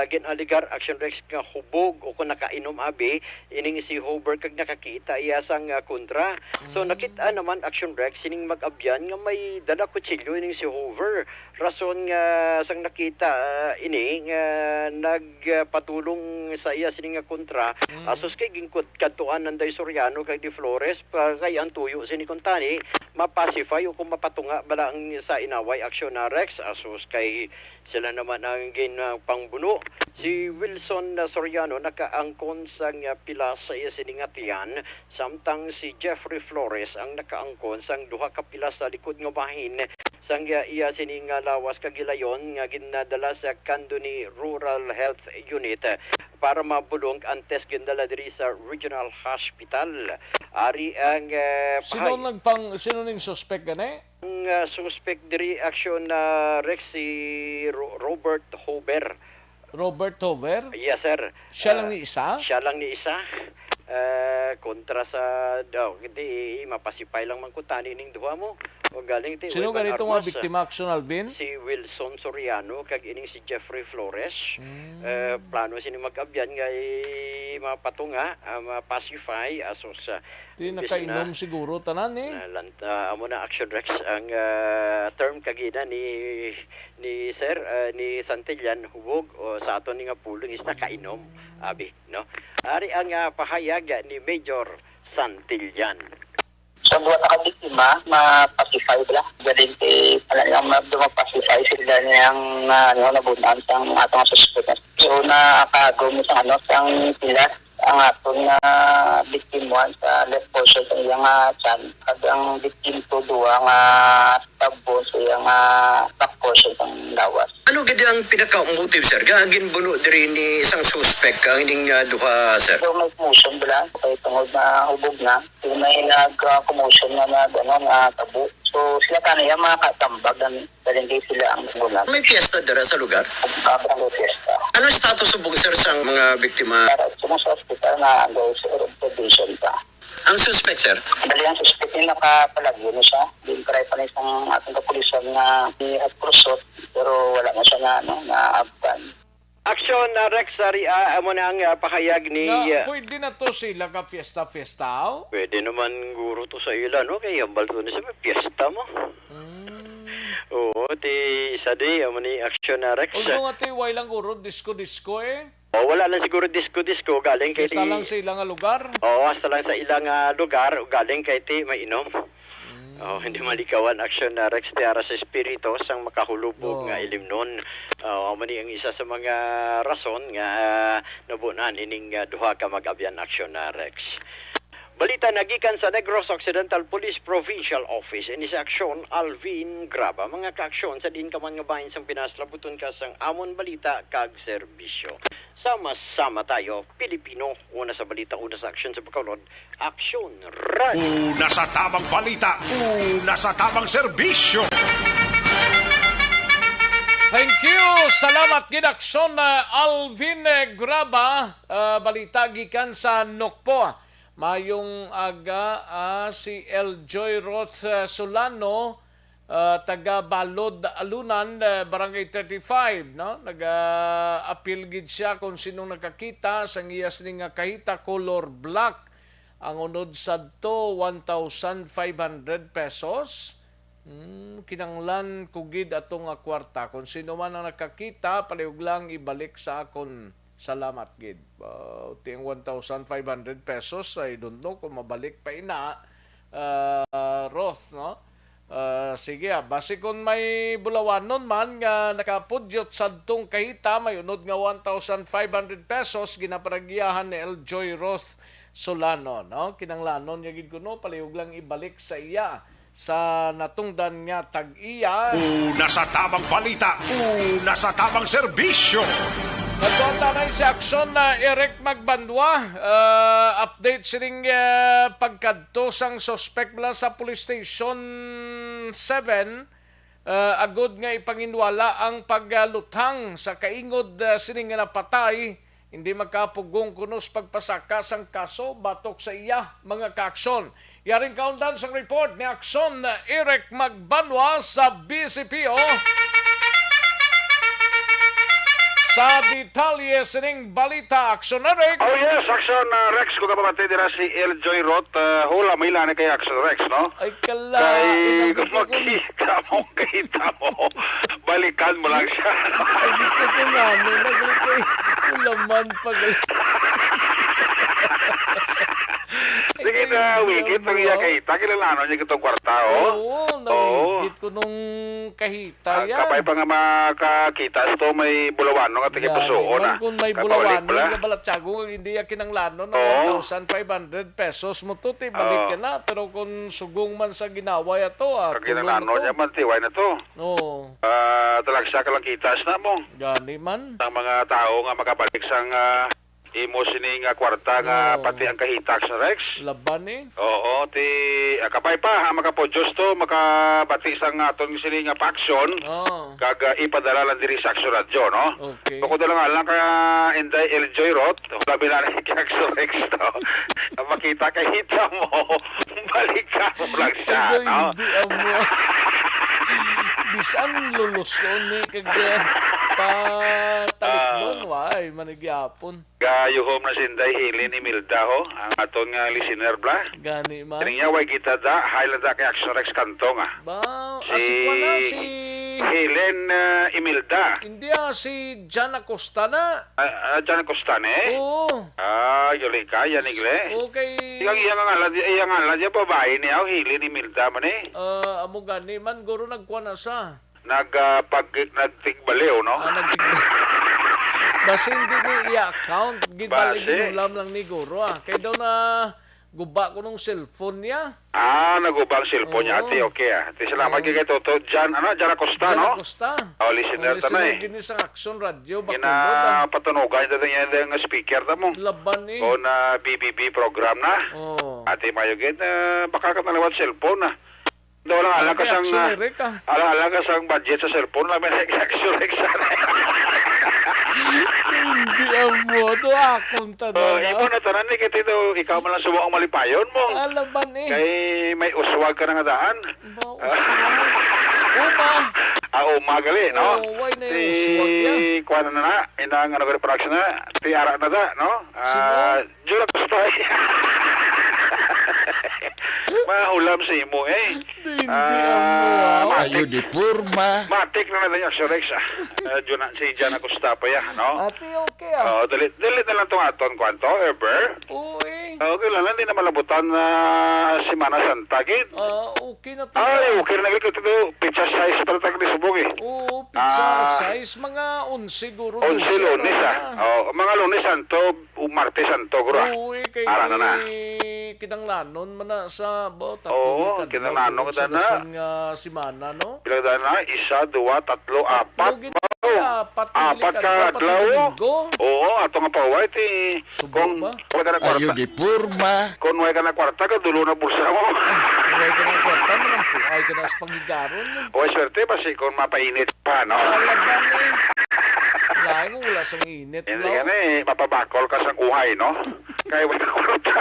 [SPEAKER 7] ginaligar Aksyon Rex nga hubog o kung nakainom abi ining si Hober kag nakakita iya sang kontra. So nakita naman Aksyon Rex sining mag-abyan nga may dala kutsilyo ining si Hober. Rason nga sang nakita ini nga nagpatulong sa iya sini nga kontra asos kay gingkot kadtuan nanday Soriano kay Di Flores kay ang tuyo sini kuntani mapacify o kung mapatunga bala ang sa inaway aksyon na Rex asos kay sila naman ang pangbuno. Si Wilson Soriano nakaangkon sa pila sa iya siningatian samtang si Jeffrey Flores ang nakaangkon sang duha ka pila sa likod nga bahin sang iya sining lawas kagilayon nga ginadala sa Candoni Rural Health Unit para mabulong ang test gindala diri sa Regional Hospital. Ari ang
[SPEAKER 3] Sino ning suspect gani?
[SPEAKER 7] Ang suspect diri action na Rex si Robert Hober.
[SPEAKER 3] Robert Hover?
[SPEAKER 7] Yes, sir.
[SPEAKER 3] Siya lang ni isa?
[SPEAKER 7] Siya lang ni isa. Kontra sa daw, hindi mapasipay lang man kutani ning duha mo. O galing ti.
[SPEAKER 3] Sino ganito nga biktima action, Alvin?
[SPEAKER 7] Si Wilson Soriano kag ining si Jeffrey Flores. Plano sini mag-abyan nga mapatunga, mapacify asos
[SPEAKER 3] di nakainom siguro tanan eh.
[SPEAKER 7] Amo na action Rex ang term kagina ni Sir ni Santillan hubog o sa aton nga pulong is nakainom abi no. Ari ang pahayag ni Major Santillan.
[SPEAKER 19] Sa buwan na kabiktima, mapacify ba? Galing talagang mapacify sila niyang nabunan sa atong suspect. So, nakakago mo sa sang pila ang atong biktimuan sa left portion sa iyang chan. At ang biktim to duwa nga tabo sa iyang back portion ng lawas.
[SPEAKER 2] Ano gid ang pinaka-motive, sir? Gagin buno diri ni isang suspect ang ining duha, sir?
[SPEAKER 19] So, may commotion ba? Kaya tungod na hubog na. So, may nag-commotion na tabo. So, sila kanaya makatambag ng dalingay sila ang gulang.
[SPEAKER 2] May piyesta dira sa lugar?
[SPEAKER 19] May piyesta.
[SPEAKER 2] Anong status subog, sir, sa mga biktima?
[SPEAKER 19] Sa hospital na go sa observation pa.
[SPEAKER 2] Ang suspect, sir?
[SPEAKER 19] Dali ang suspect niya nakapalagyo na siya. Din karay pa na isang ating kapulisan na at krusot pero wala na siya na abtan.
[SPEAKER 7] Aksyon na Rex Ari amo na ang pahayag ni
[SPEAKER 3] pwede na to sila ka fiesta.
[SPEAKER 7] Pwede naman guro to sa ila no kay hambal to na sa fiesta mo. Oo, ti isa di amo ni aksyon na Rex.
[SPEAKER 3] Ulo nga ti way lang guro disco eh.
[SPEAKER 7] O wala lang siguro disco galing kay
[SPEAKER 3] Basta lang sa ilang lugar.
[SPEAKER 7] Oo, basta lang sa ilang lugar galing kay ti mainom. Oh, hindi malikawan aksyon na Rex Tiara sa espiritu sang makahulubog nga ilim nun. Mani ang isa sa mga rason nga nabunan ining duha ka mag-abyan aksyon na Rex. Balita nagikan sa Negros Occidental Police Provincial Office ini sa aksyon Alvin Graba. Mga kaaksyon sa din ka mga bahin sang pinaslabuton ka sang amon balita kag serbisyo. Sama-sama tayo, Pilipino. Una sa balita, una sa aksyon sa Bacolod. Aksyon Radio.
[SPEAKER 2] Una sa tamang balita, una sa tamang serbisyo.
[SPEAKER 3] Thank you. Salamat ginaksyon Alvin Graba. Balita gikan sa Nokpo. Mayong aga si Eljoy Roth Solano, taga Balod Alunan, Barangay 35, no? Nag-appeal gid siya kung sinong nakakita sa ngiyas ni nga kahita color black. Ang unod sadto 1,500 pesos. Kinanglan kugid atong kwarta. Kung sino man ang nakakita, palihog lang ibalik sa akon. Salamat gid. Ting 1,500 pesos I don't know kung mabalik pa ina Roth, no? Sige, basi kung may bulawanon man nga nakapudyot sadtong kahita, may unod nga 1,500 pesos ginaparagyahan ni Eljoy Roth Solano, no? Kinanglanon niya gid kuno palihog lang ibalik sa iya sa natungdan nga tag-iya.
[SPEAKER 2] Una sa tamang balita, una sa tamang serbisyo.
[SPEAKER 3] Nagpunta na si aksyon na Eric Magbandwa. Update sining pagkadto sang suspect bala sa Police Station 7. Agod nga ipanginwala ang pagluthang sa kaingod sining napatay. Hindi magkapugong kunos pagpasaka sang kaso batok sa iya mga kaaksyon. Yaring kaundan sang report ni aksyon na Eric Magbandwa sa BCPO. Sa detalye sining balita, Action na Rex.
[SPEAKER 14] Oh yes, Action Rex ko kapatid dira si Eljoy Roth. Hula may lani kay Action Rex, no?
[SPEAKER 3] Ay kala.
[SPEAKER 14] Kay kung makita mo, balikan mo lang siya.
[SPEAKER 3] Ay di ko kumano, naglikay. Ulaman pag...
[SPEAKER 14] Sige na, wigit pag iya kahita, kilala niya itong kwarta, oh.
[SPEAKER 3] Oo, nawigit ko nung kahita yan.
[SPEAKER 14] Kapay pa nga makakita, ito may bulawan, no? At ikipusoon,
[SPEAKER 3] man kung may bulawan, nga balatsago, hindi yakin ang lano na 1,500 pesos mo to, balik ka na. Pero kung sugong man sa ginawa ito,
[SPEAKER 14] kagin ang lano niya man, tiway na to.
[SPEAKER 3] Oo.
[SPEAKER 14] Talagsya ka lang kitas na mo.
[SPEAKER 3] Gani man.
[SPEAKER 14] Ang mga tao nga makabalik sang imo sining kwarta nga pati ang kahita sa Rex.
[SPEAKER 3] Laban eh.
[SPEAKER 14] Oo, kapay pa makapodyos to makabati sang aton sining paksyon. Kag ipadala lang diri sa Action Radio, no?
[SPEAKER 3] Okay.
[SPEAKER 14] Bukod na lang ka Inday Eljoy Roth, labi na ni Action Rex to. Makita kahita mo, balik ka mo lang siya, no?
[SPEAKER 3] Hindi amo. Bisan lulusyon ni kag patalikdon, why manigyapon.
[SPEAKER 14] Gayuhom na sinday Hilin Imelda ho, ang aton nga listener bla.
[SPEAKER 3] Gani man.
[SPEAKER 14] Kanya way kita da, highland da kay Action Rex Kantong
[SPEAKER 3] Ba, asikwa na si
[SPEAKER 14] Helen Imelda.
[SPEAKER 3] Hindi si Jan Acosta na.
[SPEAKER 14] Jan Acosta ne?
[SPEAKER 3] Oo.
[SPEAKER 14] Yuli ka, yan igle.
[SPEAKER 3] Okay.
[SPEAKER 14] Iyang ngalan niya babae niya, Helen Imelda man eh.
[SPEAKER 3] Amo gani man, guro nagkuha na sa.
[SPEAKER 14] Nagtigbaliw, no?
[SPEAKER 3] Basta hindi ni i-account. Gibalik ginulam lang ni Guro Kaya daw na guba ko nung cellphone niya.
[SPEAKER 14] Naguba ang cellphone niya. Ate, okay Ate, salamat kay Toto. Jan Acosta, no?
[SPEAKER 3] Jan Acosta.
[SPEAKER 14] Listener tanay.
[SPEAKER 3] Gini sa Action Radio.
[SPEAKER 14] Patunugan niya yung speaker na mo.
[SPEAKER 3] Laban eh.
[SPEAKER 14] O na BBB program na. Ate, mayugin, baka ka talawat cellphone na. Daw lang alang ka sang budget sa cellphone lang may Action Rex sana.
[SPEAKER 3] Hindi amo, do akong tanong.
[SPEAKER 14] Imo na tanan ni kiti daw ikaw man lang subuang malipayon mo.
[SPEAKER 3] Alaban eh.
[SPEAKER 14] Kay may uswag ka na nga daan. Uma gali, no?
[SPEAKER 3] Why na yung uswag niya?
[SPEAKER 14] Kuha na inang ano ko production na, tiara na da, no? Jura ko sa mahulam sa imo eh.
[SPEAKER 20] Ayo di purma.
[SPEAKER 14] Matik na natin yung Action Rex. Si Jan Acosta pa yan, no?
[SPEAKER 3] Ate, okay
[SPEAKER 14] Dalit na lang itong aton kwanto, ever.
[SPEAKER 3] Okay.
[SPEAKER 14] Okay lang, hindi na malabutan na Semana Santa, gid.
[SPEAKER 3] Okay na to.
[SPEAKER 14] Okay na naglikot ito. Pizza size para tayo ni Subog eh.
[SPEAKER 3] Oo, pizza size. Mga 11 guro.
[SPEAKER 14] 11 Lunes mga Lunes Santo, Martes Santo, guro.
[SPEAKER 3] Oo, kay kinanglanon man na sa
[SPEAKER 14] kinanglanon ka na.
[SPEAKER 3] Simana, no?
[SPEAKER 14] Ilang daan na? 1, 2, 3, 4. Apat ka adlaw. Oo, ato nga paway ti. Kung way ka na kwarta.
[SPEAKER 20] Ayo di purma.
[SPEAKER 14] Kung way ka na kwarta ka dulo na bulsa mo.
[SPEAKER 3] Way ka na kwarta man ang puay ka na sa pangigaron.
[SPEAKER 14] Oy, swerte basi kung mapainit pa, no?
[SPEAKER 3] Alaban eh. Lain mo wala sang init.
[SPEAKER 14] Hindi ka na eh, mapabakol ka sang uhay, no? Kaya way ka kwarta.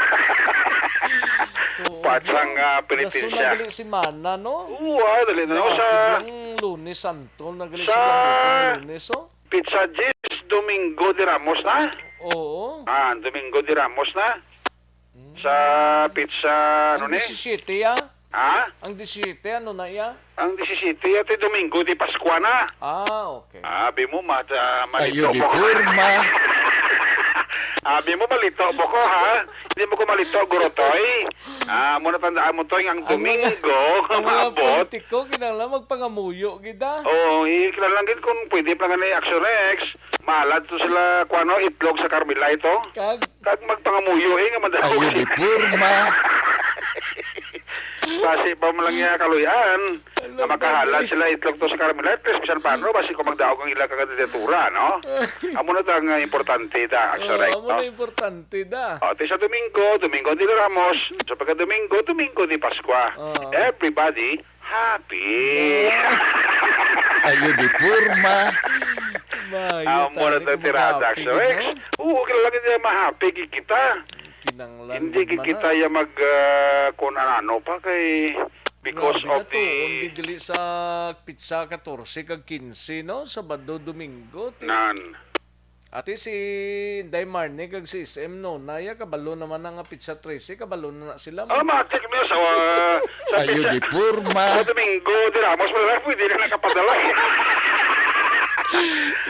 [SPEAKER 14] Patsang Pilipinsya.
[SPEAKER 3] Kaso nagaling si Mana, no?
[SPEAKER 14] Oo, dali na. Sa
[SPEAKER 3] Lunes Santo, nagaling si Mana Lunes, oh?
[SPEAKER 14] Pizza G's, Domingo de Ramos na?
[SPEAKER 3] Oo.
[SPEAKER 14] Domingo de Ramos na? Sa pizza, ano ni?
[SPEAKER 3] Ang 17, Ang 17, ano na iya?
[SPEAKER 14] Ang 17, ito Domingo de Pascua na.
[SPEAKER 3] Okay.
[SPEAKER 14] Abi mo,
[SPEAKER 20] Ayo di purma.
[SPEAKER 14] Abi mo malito mo ko, ha? Hindi mo ko malito, Gurotoy. Muna tandaan mo to, ang Domingo,
[SPEAKER 3] ang mga
[SPEAKER 14] mabot.
[SPEAKER 3] politiko, kinala magpangamuyo, gida.
[SPEAKER 14] Oo, kinalangin kung pwede pa nga na Action Rex. Malad to sila, kuano, itlog sa Carmela ito. Kag magpangamuyo, nga madawag.
[SPEAKER 20] Ayo di purma.
[SPEAKER 14] Basi pa mo lang niya kaluyan na makahalad sila itlog to sa Carmela. Pero bisan paano, basi kung magdaog ang ilang kandidatura, no? Amo na tang importante da, Action Rex,
[SPEAKER 3] no? Amo na importante da.
[SPEAKER 14] Sa Domingo de Ramos. Sa pagka-Domingo de Pascua. Everybody happy.
[SPEAKER 20] Ayo di purma.
[SPEAKER 14] Amo na tang tirada, Action Rex. Kailangan niya ma-happy kita. Hindi kita ya mag kung ano pa kay because of the
[SPEAKER 3] hindi dili sa pizza 14 kag 15 no Sabado Domingo
[SPEAKER 14] nan
[SPEAKER 3] Ati si Daymarne kag si SM no, naya kabalo naman ang pizza 13, kabalo na sila.
[SPEAKER 14] Matik na sa
[SPEAKER 20] Ayo di Purma.
[SPEAKER 14] Sa Domingo de Ramos, wala pwede na nakapadala.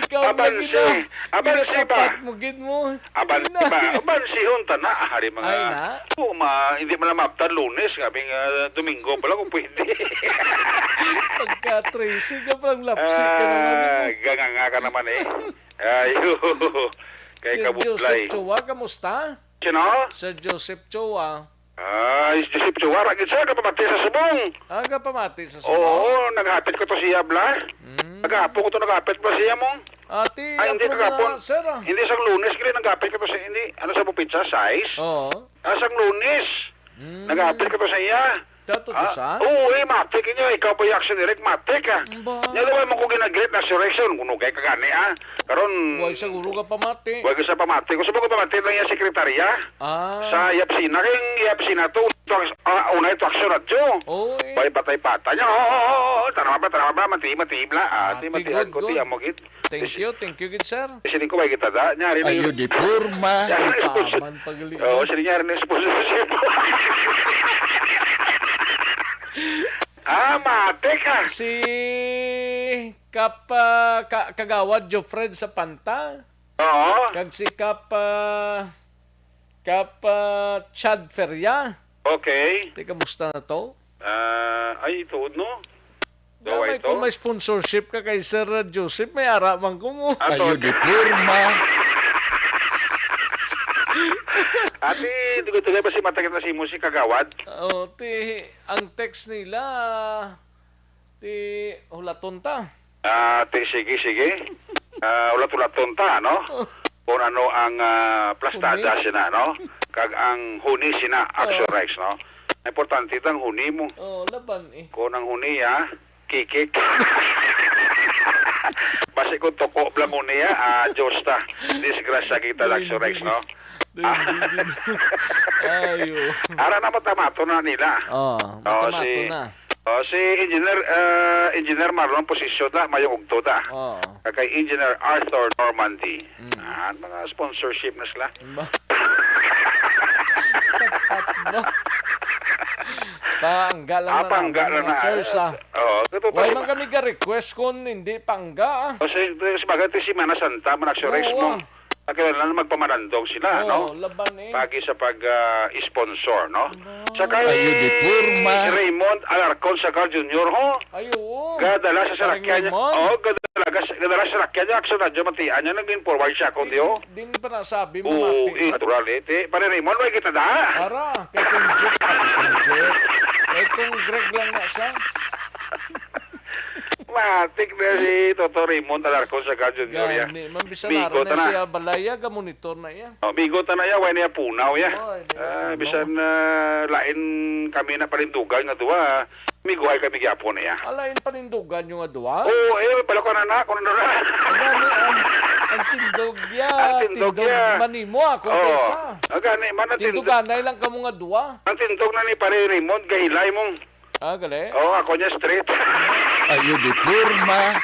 [SPEAKER 3] Ikaw
[SPEAKER 14] Abansi ba?
[SPEAKER 3] Mugid mo.
[SPEAKER 14] Abansi ba? Abansi hunta na. Hari mga...
[SPEAKER 3] Ay na?
[SPEAKER 14] Oo, hindi mo na maptan Lunes. Kaming Domingo pala kung pwede.
[SPEAKER 3] Pagka 13 ka pang lapsik ka naman.
[SPEAKER 14] Ganganga ka naman eh. Ayo. Kay kabutlay.
[SPEAKER 3] Joseph Chua, kamusta?
[SPEAKER 14] Sino?
[SPEAKER 3] Sir Joseph Chua.
[SPEAKER 14] Joseph Chua, ragid sa kapamati sa subong.
[SPEAKER 3] Kapamati sa subong?
[SPEAKER 14] Oo, naghapit ko to siya, Bla. Naghapo ko to, naghapit pa siya mo.
[SPEAKER 3] Ati,
[SPEAKER 14] hindi
[SPEAKER 3] na,
[SPEAKER 14] naghapon.
[SPEAKER 3] sir.
[SPEAKER 14] Hindi sang Lunes, kaya naghapit ko to siya. Hindi, ano sa mo pizza, size?
[SPEAKER 3] Oo.
[SPEAKER 14] Sang Lunes. Naghapit ko to sa iya.
[SPEAKER 3] Dato to sa?
[SPEAKER 14] Oo, matik niyo. Ikaw pa yung action direct, matik ah. Yan naman mo ko ginag-great na resurrection. Kuno kay kagani ah. Karon
[SPEAKER 3] Huwag sa guro ka pamati.
[SPEAKER 14] Huwag sa pamati. Kung sabi ko pamati lang yung sekretarya. Sa Yapsina. Kaya Yapsina to. Una ito action at yo. Huwag patay-pata niya. Oo. Tara ba. Mati-matibla. Mati-matihan ko tiyan mo git.
[SPEAKER 3] Thank you, good sir.
[SPEAKER 14] Sinin ko ba kita da?
[SPEAKER 20] Ayo di Purma.
[SPEAKER 3] Taman pagli.
[SPEAKER 14] Oo, sinin niya rin yung sponsorship. Mate ka.
[SPEAKER 3] Si Kagawad Jofred sa Panta.
[SPEAKER 14] Oo.
[SPEAKER 3] Kag si Chad Feria.
[SPEAKER 14] Okay.
[SPEAKER 3] Teka, kamusta na to?
[SPEAKER 14] Ay, ituod no?
[SPEAKER 3] May kung may sponsorship ka kay Sir Joseph, may araman ko mo.
[SPEAKER 20] Ayo di Purma.
[SPEAKER 14] Ati, tugay ba si matakit na si mo si Kagawad?
[SPEAKER 3] Oo, ang text nila, hulaton ta.
[SPEAKER 14] Sige. Ulat-ulaton ta, no? Kung ano ang plastada sina, no? Kag ang huni sina, Action Rex, no? Importante itang huni mo.
[SPEAKER 3] Laban eh.
[SPEAKER 14] Kung ang huni, kikik. Basi kung toko bla mo niya, Diyos ta. Disgrasya kita, Action Rex, no?
[SPEAKER 3] Ayo.
[SPEAKER 14] Ara na matamato na nila.
[SPEAKER 3] Matamato na.
[SPEAKER 14] Si Engineer Marlon posisyon na, mayong ugto da. Kay Engineer Arthur Normandy. Mga sponsorship na sila.
[SPEAKER 3] Pangga lang na. Sir, sa. Why man kami ka-request kung hindi pangga.
[SPEAKER 14] Si Magati si Mana Santa, Manaxorex mo. Kaya lang magpamarandong sila, no?
[SPEAKER 3] Laban eh.
[SPEAKER 14] Pagi sa pag-sponsor, no? Sa kay
[SPEAKER 20] Ayo di Purma.
[SPEAKER 14] Raymond Alarcon Sacar Jr., ho?
[SPEAKER 3] Ayo.
[SPEAKER 14] Gadala sa sarakyan niya. Gadala sa sarakyan niya. Action na dyan, matian niya. Naging forward siya, kundi, ho?
[SPEAKER 3] Di pa nasabi mo,
[SPEAKER 14] Oo,
[SPEAKER 3] mati.
[SPEAKER 14] natural, Pare Raymond, may kita da?
[SPEAKER 3] Ara, kay kung Jet. Kay kung Greg lang na siya.
[SPEAKER 14] Matik na si Toto Raymond Alarcon Sacar Jr.,
[SPEAKER 3] Gani, mambisa na rin na siya balaya, monitor na iya.
[SPEAKER 14] Bigo ta na ya, wala niya punaw ya. Bisan lain kami na parindugan nga duwa. Miguay kami gyapon na ya.
[SPEAKER 3] Alain panindugan yung adwa?
[SPEAKER 14] Oo, pala ko na kung ano na.
[SPEAKER 3] Ang tindog ya. Tindog manimo ako kaysa.
[SPEAKER 14] Gani, man
[SPEAKER 3] tinduganay lang ka mga adwa.
[SPEAKER 14] Ang tindog na ni Pare Raymond, gahilay mong.
[SPEAKER 3] Gali?
[SPEAKER 14] Ako niya straight.
[SPEAKER 20] Ayo di Purma.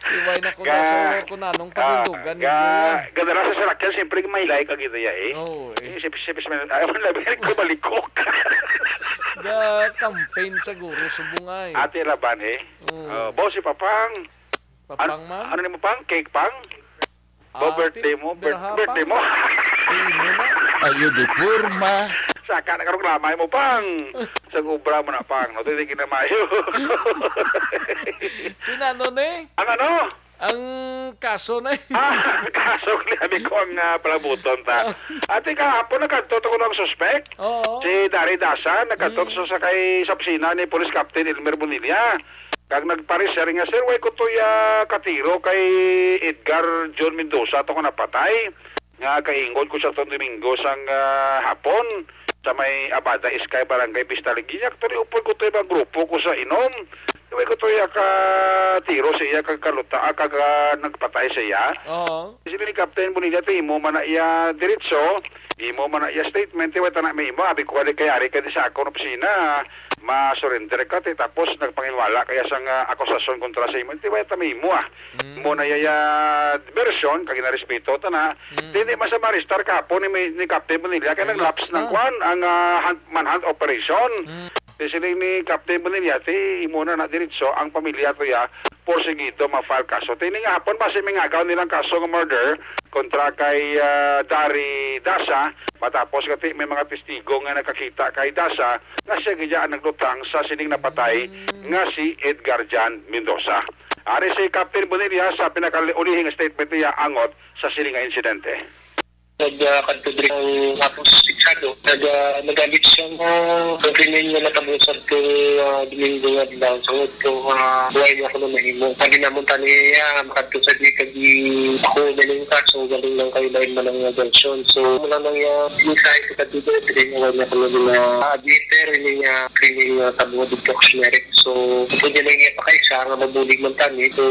[SPEAKER 3] Iway na ko na sa kunanong panindugan.
[SPEAKER 14] Gadala sa sarakyan, siyempre mahilay ka gito ya
[SPEAKER 3] Oo
[SPEAKER 14] Sipis ayaw man labi ko balikok.
[SPEAKER 3] Campaign siguro subungay.
[SPEAKER 14] Ate laban Boss si Papang.
[SPEAKER 3] Papang man?
[SPEAKER 14] Ano ni mo pang? Cake pang? Birthday mo? Birthday mo?
[SPEAKER 20] Ayo di Purma.
[SPEAKER 14] Saka na karong lamay mo pang. Sa gubra mo na pang. No, titigin na mayo.
[SPEAKER 3] Tinano na
[SPEAKER 14] Ano?
[SPEAKER 3] Ang kaso na
[SPEAKER 14] kaso kami ko ang palabuton ta. Ate kahapon nagkanto ko ng suspect. Si Dari Dasa nagkanto sa kay sa opisina ni Police Captain Elmer Bonilla. Kag nagpareser nga sir, way ko to katiro kay Edgar John Mendoza to ko napatay. Nga kaingon ko sa Domingo sang hapon sa may Abada Iskay Barangay Pistaligya. Actually, upod ko to ibang grupo ko sa inom.
[SPEAKER 21] Tuway ko to ka tiro siya kagkaluta nagpatay siya.
[SPEAKER 3] Oo.
[SPEAKER 21] Sila ni Captain Bonilla imo man na iya diretso, imo man na iya statement tiwa tanak may imo abi ko kayari ka di sa akong opisina ma-surrender ka tapos nagpanginwala kaya sang akusasyon kontra sa imo tiwa ta may imo mo na iya version kag inarespeto ta na dili masama restar ka po ni Captain Bonilla kay naglaps ng kwan ang manhunt operation. Sila ni Captain Bonilla imo na diretso ang pamilya to ya porsigido ma-file kaso. Tini nga hapon pa si mingagaw nilang kaso ng murder kontra kay Dari Dasa matapos kasi may mga testigo nga nakakita kay Dasa nga siya giyaan naglutang sa sining napatay nga si Edgar Jan Mendoza. Ari si Captain Bonilla sa pinakaulihing statement niya angot sa sining nga insidente.
[SPEAKER 19] Nagkantudri ang atong suspitsado. Nagamit siya pagkinin niya natabusad ko Domingo nga lang. So, buhay niya ako na mahimo. Pag inamunta niya, makatusad niya kagi ako galing ka. So, galing lang kayo dahil man ang version. So, mula nang minsan sa katudri, awal niya ko na agiter, niya cleaning tabo dito generic. So, pwede lang niya pa kayo siya nga mabulig man tani. So,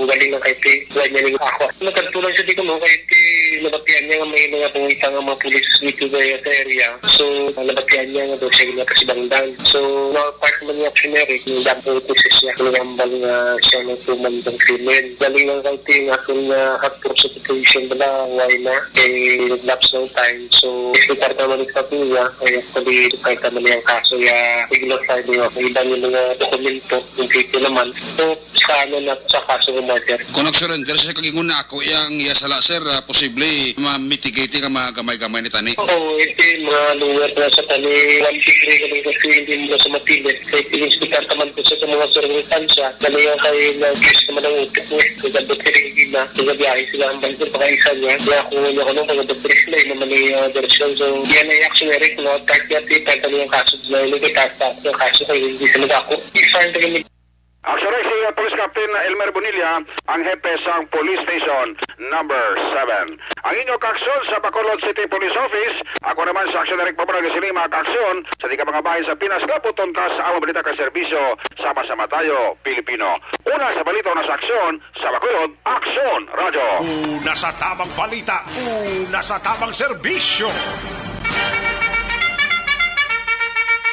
[SPEAKER 19] galing lang kayo buhay niya lang ako. Nagkantulang siya di ko mo kayo nabatian niya nga may mga pangita nga mga pulis dito sa area. So, nabatian niya nga daw siya nga kasi bangdan. So, part man niya generic, yung dapat ito siya kalambal nga siya ng tumandang krimen. Galing lang kayo ito yung atong hot prosecution bala, why na? Eh, lapse ng time. So, if part naman ito niya, kaya pwede kahit naman yung kaso, regular side niya. Iba yung mga dokumento, yung kito naman. So, sana na sa kaso ng murder.
[SPEAKER 22] Kung nag-surrender siya kaginguna ako, yung iyasala sir, posible ma-mitigate ka mga gamay-gamay ni tani.
[SPEAKER 19] Oo, ito mga lugar na sa tani, 1-3 galing kasi hindi mo sa matilit. Kaya pinispitar naman po sa mga surveytansya. Galing kayo na case naman ang utik mo. Kaya doktorin na, nagabiyahe sila ang bansin pakaisa niya. Kaya kung ano ko nung mga doktorin sila, yun naman yung version. So, yan ay actionary, no? Kahit yati, kahit ano yung kaso na yun, kahit yung kaso kayo, hindi sila nag-ako. I-find rin
[SPEAKER 21] Actually, si Police Captain Elmer Bonilla, ang hepe sa Police Station number 7. Ang inyong kaaksyon sa Bacolod City Police Office, ako naman sa Action Direct Pamarag sini mga kaaksyon sa di ka mga bahay sa Pinas, kaputon ka sa awang balita ka serbisyo, sama-sama tayo, Pilipino. Una sa balita na sa aksyon, sa Bacolod, Aksyon Radio.
[SPEAKER 2] Una sa tamang balita, una sa tamang serbisyo.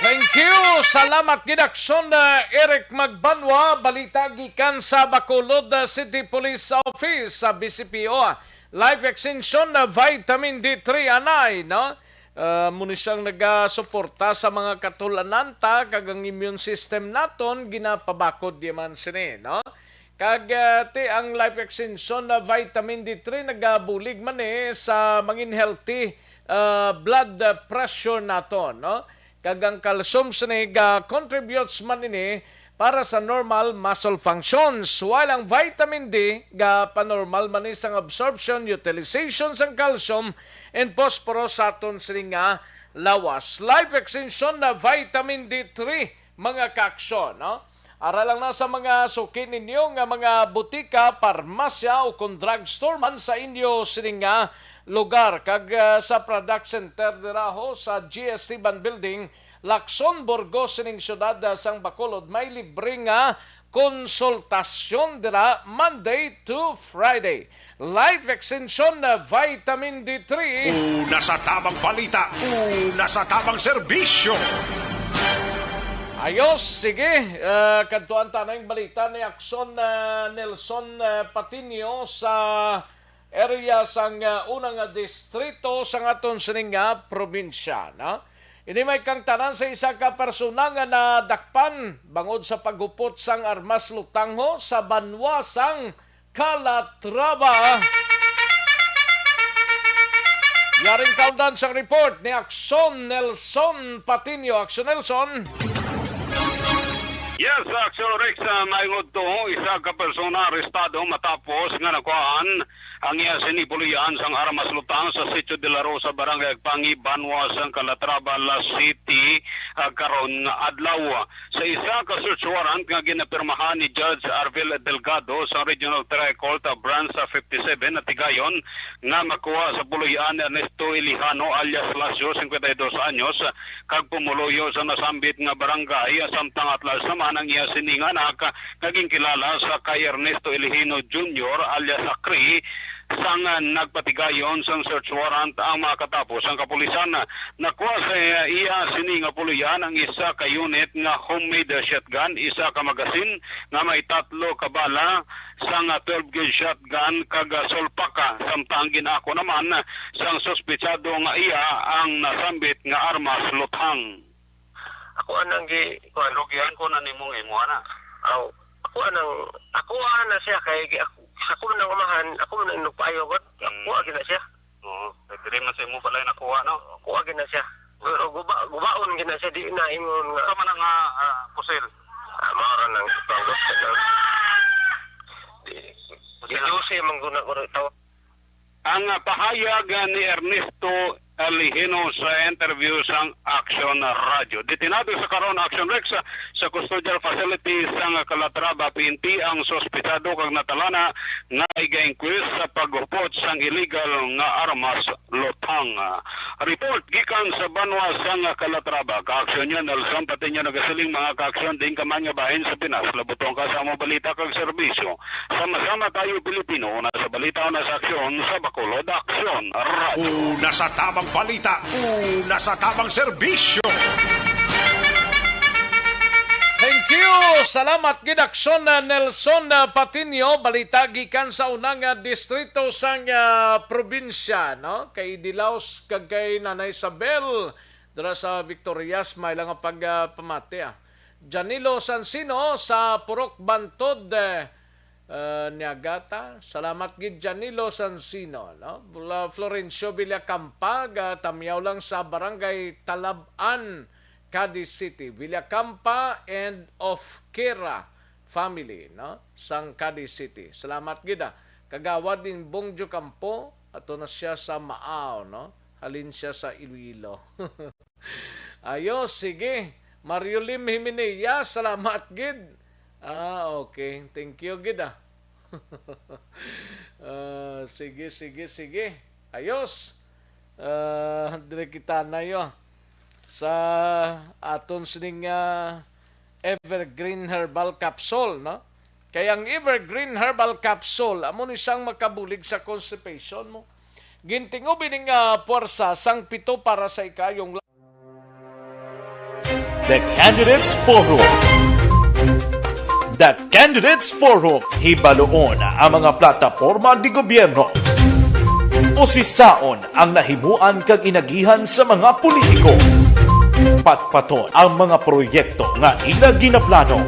[SPEAKER 3] Thank you. Salamat gidakson Eric Magbanwa, balita gikan sa Bacolod City Police Office sa BCPO. Live extension na vitamin D3 anay, no? Muna siyang nagasuporta sa mga katulanan ta kag ang immune system naton ginapabakod di man sini, no? Kag ang live extension na vitamin D3 nagabulig man sa mangin healthy blood pressure naton, no? Kagang calcium sinig contributes man ini para sa normal muscle functions. While ang vitamin D panormal man ni sang absorption, utilization sang calcium and phosphorus sa aton sining lawas. Life extension na vitamin D3 mga kaaksyon, no? Ara lang na sa mga suki ninyo nga mga butika, parmasya o kung drugstore man sa inyo sining lugar kag sa product center diraho sa GST Ban Building Lacson, Burgos sining syudad sang Bacolod may libre nga konsultasyon dira Monday to Friday. Life extension na vitamin D3.
[SPEAKER 2] Una sa tamang balita, una sa tamang serbisyo.
[SPEAKER 3] Ayos, sige. Kantuan tanang balita ni Akson Nelson Patinio sa area sang unang distrito sang aton sining probinsya, no? Ini may kang tanan sa isa ka persona nga nadakpan bangod sa paghupot sang armas lutangho sa banwa sang Calatrava. Yaring countdown sang report ni Akson Nelson Patinio. Akson Nelson.
[SPEAKER 23] Yes, Action Rex, naingod to isa ka persona arestado matapos nga nakuhaan
[SPEAKER 8] ang iya sinipuluyan sang armas lutang sa Sitio de la Rosa, Barangay Agpangi, Banwa, sang Calatrava, La City, karon adlaw. Sa isa ka search warrant nga ginapirmahan ni Judge Arvil Delgado sa Regional Tri-Court Branch 57 na Tigayon nga makuha sa puluyan Ernesto Ilijano alias Lasio, 52 anyos, kag pumuluyo sa nasambit nga barangay, samtang atlas naman ang iya sininganak naging kilala sa kay Ernesto Ilijano Jr. alias Akri, sang nagpatigayon sang search warrant ang makatapos ang kapulisan. Nakuha sa iya sininga puluyan ang isa ka unit nga homemade shotgun, isa ka magasin nga may 3 ka bala, sang 12 gauge shotgun kag sulpaka, samtang ginako naman sang suspetsado nga iya ang nasambit nga armas luthang.
[SPEAKER 9] Ako anang
[SPEAKER 8] Lugian ko na nimong imo ana.
[SPEAKER 9] Ako ana siya kay ako nang umahan, ako nang nagpaayo got. Ako agi na siya.
[SPEAKER 8] Oo, dire man sa imo balay nakuha no.
[SPEAKER 9] Ako agi na siya. Pero gubaon gina siya di na ingon nga.
[SPEAKER 8] Tama na nga pusil.
[SPEAKER 9] Mara nang panggot na. Di Jose mangguna ko taw.
[SPEAKER 8] Ang pahayag ni Ernesto Ilijano sa interview sang Action Radio. Detinado sa karon Action Rex sa custodial facility sang Calatrava PNP ang sospitado kag natalana nga iga-inquest sa paghupot sang illegal nga armas luthang. Report gikan sa Banwa sang Calatrava. Ka-aksyon yan Nelson pati niya nagasiling mga ka-aksyon din kaman nga bahin sa Pinas. Labutong ka sa mga balita kag serbisyo. Sama-sama tayo Pilipino na sa balita na sa aksyon sa Bacolod Action Radio.
[SPEAKER 2] Una sa tamang balita, una sa tamang serbisyo.
[SPEAKER 3] Thank you. Salamat gidakson na Nelson Patinio, balita gikan sa unang distrito sang probinsya, no? Kay Dilaos kag kay Nanay Isabel dira sa Victorias may lang pagpamati. Janilo Sansino sa Purok Bantod Niagata. Salamat gid Janilo Sansino, no? Florencio Villacampa tamyaw lang sa Barangay Talaban, Cadiz City. Villacampa and of Kira family, no? Sang Cadiz City. Salamat gid. Kagawad din Bongjo Campo, ato na siya sa Maaw, no? Halin siya sa Iloilo. Ayos, sige. Mario Lim Jimenea, salamat gid. Okay. Thank you gid. Sige. Ayos. Dire kita na yo sa aton sining Evergreen Herbal Capsule, no? Kaya ang Evergreen Herbal Capsule amo ni sang makabulig sa constipation mo. Gintingob ning puwersa sang pito para sa ikayong
[SPEAKER 4] The Candidates Forum. The Candidates Forum, hibaloon ang mga plataporma di gobyerno. Usisaon ang nahimuan kag inagihan sa mga politiko. Patpaton ang mga proyekto nga ila ginaplano.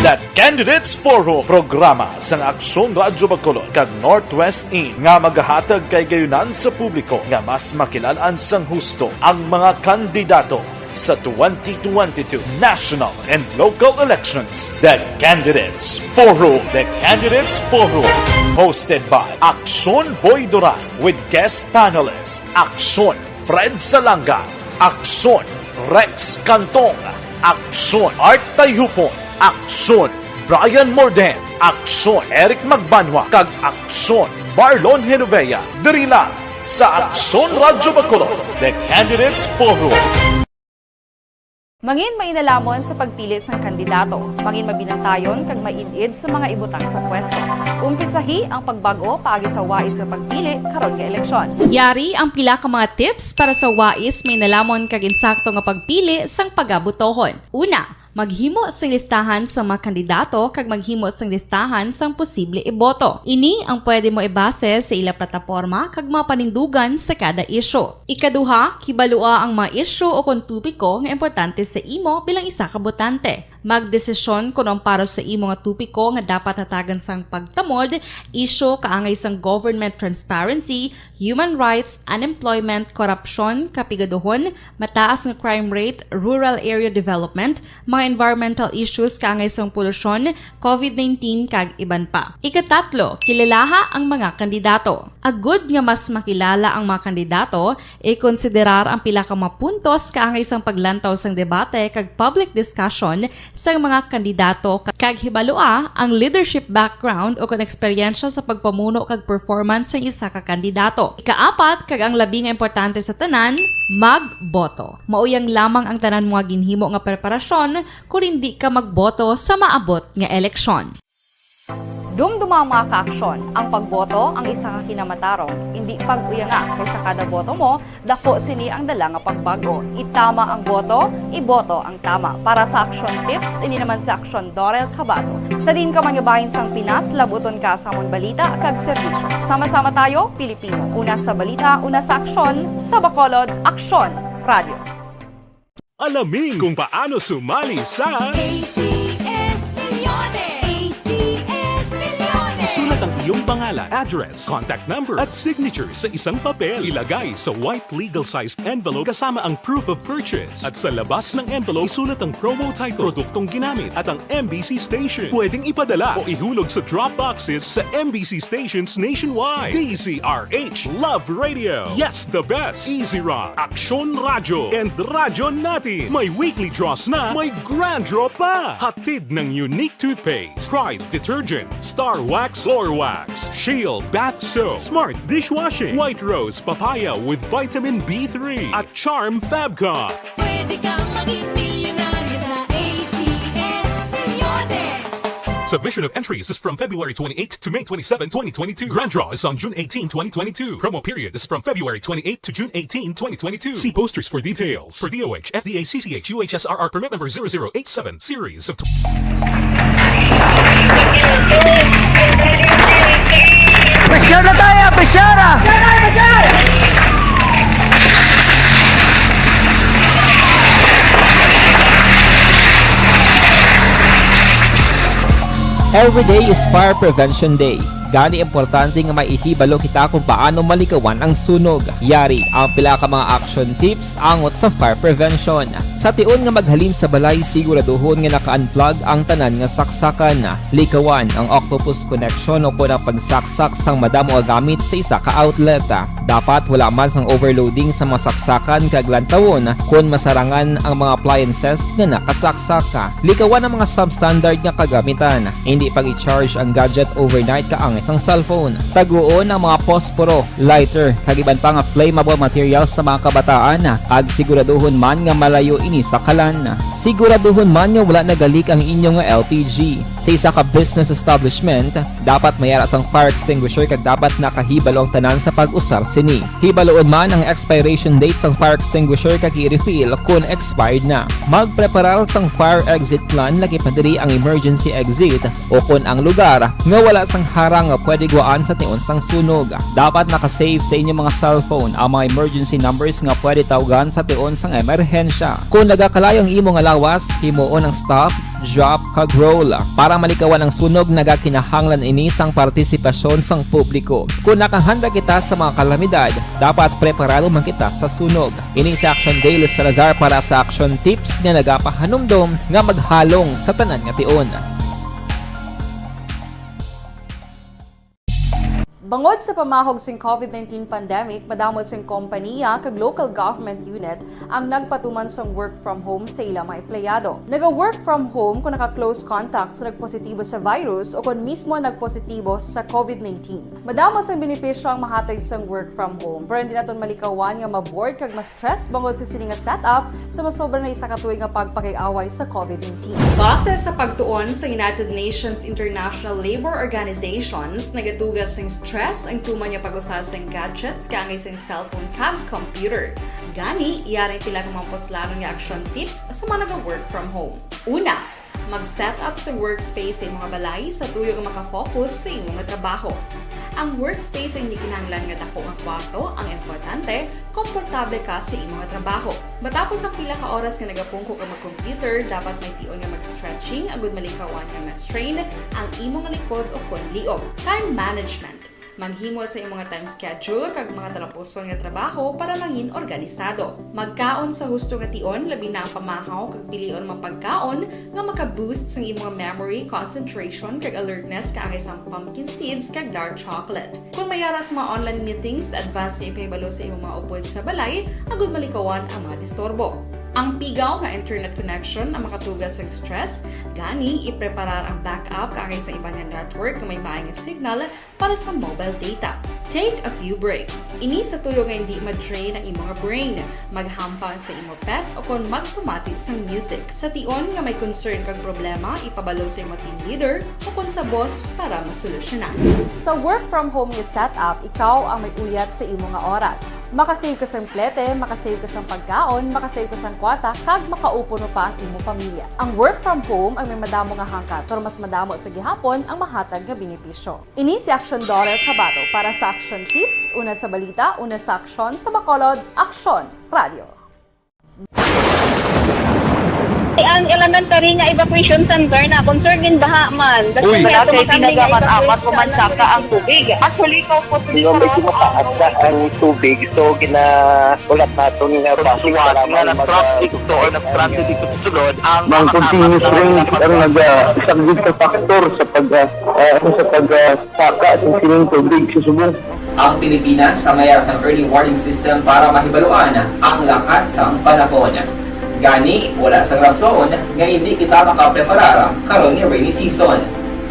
[SPEAKER 4] The Candidates Forum, programa sang Aksyon Radyo Bacolod kag Northwest In nga magahatag kay gayunan sa publiko nga mas makilalaan sang husto ang mga kandidato sa 2022 national and local elections. The Candidates Forum. The Candidates Forum. Hosted by Aksyon Boy Duran with guest panelist Aksyon Fred Salanga, Aksyon Rex Cantong, Aksyon Art Tayhupon, Aksyon Brian Morden, Aksyon Eric Magbanwa, kag Aksyon Barlon Genovea. Diri lang sa Aksyon Radyo Bacolod. The Candidates Forum.
[SPEAKER 5] Mangin mainalamon sa pagpili ng kandidato, mangin mabinantayon kag mainid sa mga ibutang sa pwesto. Umpisahi ang pagbago paagi sa wais sa pagpili karon nga eleksyon.
[SPEAKER 6] Yari ang pila ka mga tips para sa wais may nalamon kag insakto nga pagpili sang pagabutohon. Una, maghimo sang listahan sa mga kandidato kag maghimo sang listahan sang posible iboto. Ini ang pwede mo ibase sa ila plataporma kag mga panindugan sa kada isyu. Ikaduha, kibalua ang mga isyu o kontubiko nga importante sa imo bilang isa ka botante. Magdesisyon kuno para sa imo nga tupiko nga dapat hatagan sang pagtamod, isyu kaangay sang government transparency, human rights, unemployment, korupsyon, kapigaduhon, mataas nga crime rate, rural area development, mga environmental issues kaangay sang polusyon, COVID-19 kag iban pa. Ikatatlo, kilalaha ang mga kandidato. Agud nga mas makilala ang mga kandidato, i-konsiderar ang pila ka mga puntos kaangay sang paglantaw sang debate kag public discussion sa mga kandidato kag hibalua ang leadership background o kon eksperyensya sa pagpamuno kag performance sa isa ka kandidato. Ikaapat kag ang labi nga importante sa tanan, magboto. Mauyang lamang ang tanan mga ginhimo nga preparasyon kung hindi ka magboto sa maabot nga eleksyon.
[SPEAKER 5] Dumduma ang mga kaaksyon. Ang pagboto ang isa ka kinamatarong. Hindi pag-uyanga kaysa kada boto mo, dako sini ang dala nga pagbago. Itama ang boto, iboto ang tama. Para sa action tips, ini naman sa Aksyon Dorel Cabato. Sa din ka manyabahin sang Pinas, labuton ka sa among balita kag serbisyo. Sama-sama tayo, Pilipino. Una sa balita, una sa aksyon, sa Bacolod, Aksyon Radio.
[SPEAKER 16] Alamin kung paano sumali sa Isulat ang iyong pangalan, address, contact number at signature sa isang papel. Ilagay sa white legal-sized envelope kasama ang proof of purchase. At sa labas ng envelope, isulat ang promo title, produktong ginamit at ang MBC station. Pwedeng ipadala o ihulog sa drop boxes sa MBC stations nationwide. DZRH Love Radio. Yes, the best. Easy Rock, Aksyon Radio, and Radyo Natin. May weekly draws na, may grand draw pa. Hatid ng unique toothpaste, Pride Detergent, Star Wax Floor Wax, Shield Bath Soap, Smart Dishwashing, White Rose Papaya with Vitamin B3 at Charm Fabcon.
[SPEAKER 17] Pwede kang maging milyonaryo sa ACS Milyones.
[SPEAKER 16] Submission of entries is from February 28 to May 27, 2022. Grand draw is on June 18, 2022. Promo period is from February 28 to June 18, 2022. See posters for details. For DOH, FDA, CCH, UHSRR permit number 0087, series of...
[SPEAKER 17] Presyar na tayo! Presyara!
[SPEAKER 18] Every day is Fire Prevention Day. Gani importante nga maihibalo kita kung paano malikawan ang sunog. Yari ang pila ka mga action tips angot sa fire prevention. Sa tion nga maghalin sa balay, siguraduhon nga naka-unplug ang tanan nga saksakan. Likawan ang octopus connection o kung ang pagsaksak sang madamo gamit sa isa ka outlet. Dapat wala man sang overloading sa mga saksakan kag lantawon kung masarangan ang mga appliances nga nakasaksaka. Likawan ang mga substandard nga kagamitan. Hindi pag i-charge ang gadget overnight kaang isang cellphone. Taguon ang mga posporo, lighter, kag iban pa nga flammable materials sa mga kabataan. Ag siguraduhon man nga malayo ini sa kalan. Siguraduhon man nga wala nagalik ang inyong LPG. Sa isa ka business establishment, dapat mayara sang fire extinguisher kag dapat nakahibalo ang tanan sa pag-usar sini. Hibaloon man ang expiration date sang fire extinguisher kag i-refill kung expired na. Magpreparar sang fire exit plan lagi pa diri ang emergency exit o kung ang lugar nga wala sang harang nga pwede guwaan sa tion sang sunog. Dapat nakasave sa inyong mga cellphone ang mga emergency numbers nga pwede tawagan sa tion sang emerhensya. Kung nagakalayo ang imo nga lawas, himuon ang stop, drop, kag roll. Para malikawan ang sunog, nagakinahanglan ini sang partisipasyon sang publiko. Kung nakahanda kita sa mga kalamidad, dapat preparado man kita sa sunog. Ini sa Action Daily Salazar para sa action tips nga nagapahanumdom nga maghalong sa tanan nga tion.
[SPEAKER 5] Bangod sa pamahog sing COVID-19 pandemic, madamo sing kompanya kag local government unit ang nagpatuman sang work from home sa ilang mga empleyado. Naga-work from home kung naka-close contact sa nagpositibo sa virus o kung mismo nagpositibo sa COVID-19. Madamo sang benepisyo ang mahatag sang work from home, pero hindi naton malikawan nga ma-bored kag ma-stress bangod sa sini nga setup sa masobra na isa ka tuig nga pagpakiaway sa COVID-19. Base sa pagtuon sa United Nations International Labor Organizations, nagatugas sing stress ang tuman niya pag-usar sa gadgets kangay sa cellphone kag computer. Gani, iyaring tila ng mga poslano nga action tips sa mga nag-work from home. Una, mag-set up sa workspace sa mga balay sa tuyo nga makafocus sa inyong trabaho. Ang workspace ay hindi kinahanglan nga dako nga kwarto, ang importante, komportable ka sa imong trabaho. Matapos ang pila ka oras nga nagapungko ka mag-computer, dapat may tion nga mag-stretching agud malikawan nga ma-strain ang imong likod o kon liog. Time management. Maghimo sa imong time schedule kag mga talapuson nga trabaho para mangin organisado. Magkaon sa husto nga tion, labi na ang pamahaw kag pilion mang pagkaon nga maka-boost sa imong memory, concentration kag alertness kaangay sang pumpkin seeds kag dark chocolate. Kung mayara sa mga online meetings, advance nga ipahibalo sa imong mga upod sa balay, agud malikawan ang mga disturbo. Ang pigaw nga internet connection ang makatugas sa stress, gani ipreparar ang backup kaangay sa ibang network na may maayong signal para sa mobile data. Take a few breaks. Ini sa tuyo nga hindi ma-drain ang imong brain. Maghampang sa imong pet o kon magpumatit sa music. Sa tion nga may concern kag problema, ipabalo sa imong team leader o kon sa boss para masolusyonan. Sa work from home nga setup, ikaw ang may uyat sa imong nga oras. Makasave ka sa plete, makasave ka sa pagkaon, makasave ka sa kwata, kag makaupo no pa ang imong pamilya. Ang work from home ay may madamo nga hangkat, pero mas madamo sa gihapon ang mahatag nga benepisyo. Ini si Action Daughter Kabato para sa Action Tips, una sa balita, una sa aksyon sa Bacolod, Action Radio.
[SPEAKER 10] Ang elementary nga evacuation center na concern din baha man.
[SPEAKER 19] Uy, kasi pinagamat-amat kumansaka ang tubig. Actually, ikaw po medyo mataas na ang tubig. So, ginaulat natin nga pasiwala nga ng traffic to or nag-traffic dito sa sulod. Ang continuous rain ang nag-isang sa factor sa pagsaka sa sining tubig sa subong.
[SPEAKER 18] Ang Pilipinas sa mayas ang early warning system para mahibaluan ang lakas sa panahon. Gani, wala sa rason nga hindi kita makapreparar karon ni rainy season.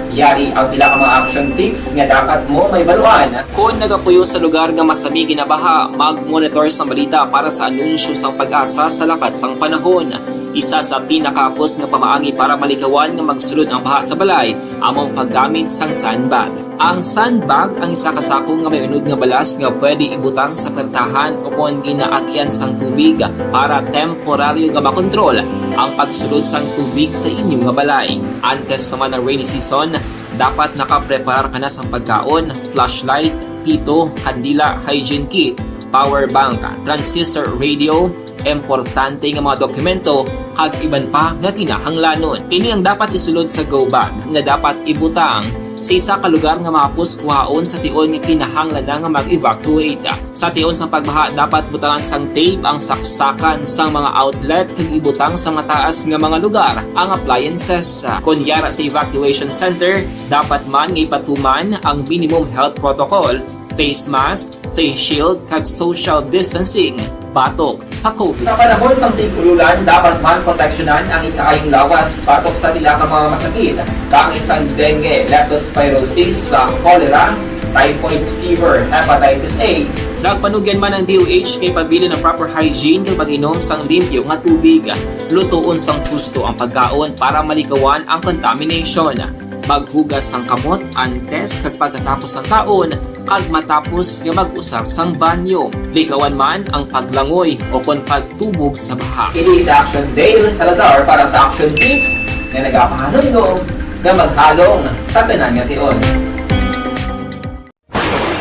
[SPEAKER 18] Yari ang pila ka mga action tips nga dapat mo may baluan. Kung nagapuyo sa lugar nga masami ginabaha, mag-monitor sa balita para sa anunsyo sang pag-asa sa lakat sang panahon. Isa sa pinakapos nga pamaagi para malikawan nga magsulod ang baha sa balay, among paggamit sang sandbag. Ang sandbag ang isa ka sako nga may unod nga balas nga pwede ibutang sa pertahan o kung ginaagyan sang tubig para temporaryo nga makontrol ang pagsulod sang tubig sa inyong nga balay. Antes naman ng rainy season, dapat nakapreparar ka na sang pagkaon, flashlight, pito, kandila, hygiene kit, power bank, transistor radio, importante nga mga dokumento kag iban pa nga kinahanglanon. Ini ang dapat isulod sa go bag nga dapat ibutang sa isa ka lugar nga mapos kuhaon sa tion nga kinahanglan nga mag-evacuate. Sa tion sa pagbaha dapat butangan sang tape ang saksakan sang mga outlet kag ibutang sa mataas nga mga lugar ang appliances. Kunyara sa evacuation center, dapat man nga ipatuman ang minimum health protocol, face mask, face shield kag social distancing. Batok sa COVID. Sa panahon sa tigululan, dapat man proteksyonan ang ikaayong lawas batok sa pila ka mga masakit. Kang isang dengue, leptospirosis, cholera, typhoid fever, hepatitis A. Nagpanugyan man ang DOH kay pabili ng proper hygiene kay pag-inom sang limpyo nga tubig. Lutuon sang gusto ang pagkaon para malikawan ang contamination. Maghugas sang kamot antes kag pagkatapos ang kaon kag matapos nga mag-usar sang banyo. Likawan man ang paglangoy o kon pagtubog sa baha. Kini sa Action Dale Salazar para sa Action Tips nga nagapahanundong nga maghalong sa tanan nga tion.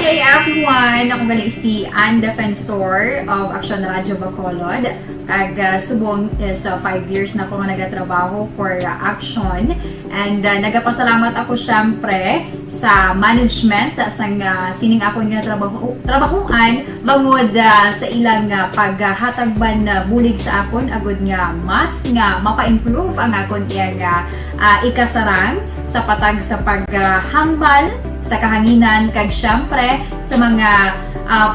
[SPEAKER 11] Hey everyone! Ako gali si Ann Defensor of Action Radio Bacolod. Kag subong is 5 years na ako nga nagatrabaho for Action. And nagapasalamat ako syempre sa management sang sining ako nga trabahuan bangod sa ilang paghatagban bulig sa akon agud nga mas nga mapa-improve ang akon iyang ikasarang sa patag sa paghambal sa kahanginan kag syempre sa mga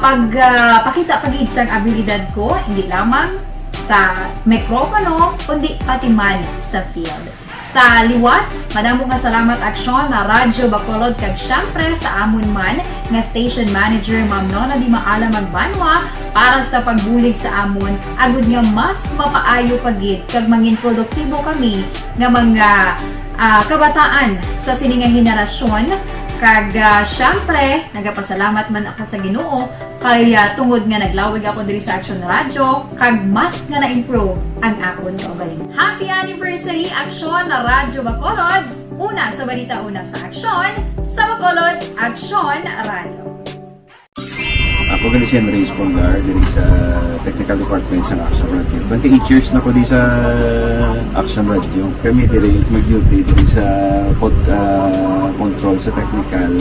[SPEAKER 11] pagpakita pag-id sang abilidad ko hindi lamang sa mikropono kundi pati man sa field. Sa liwat, madamo nga salamat Aksyon na Radyo Bacolod kag syempre sa amon man nga station manager Ma'am Nona Di Maala Magbanwa para sa pagbulig sa amon agud nga mas mapaayo pagid kag mangin produktibo kami nga mga kabataan sa sining nga henerasyon. Kag syempre, nagapasalamat man ako sa Ginoo kay tungod nga naglawig ako diri sa Action Radio kag mas nga na-improve ang akon kaugalingon. Happy anniversary Action na Radyo Bacolod! Una sa balita, una sa Action, sa Bacolod, Action Radio.
[SPEAKER 12] Ako gali si Andres Polgar diri sa Technical Department sa Action Radio. 28 years na ko di sa Action Radio. Kami diri mag-duty diri sa control sa technical.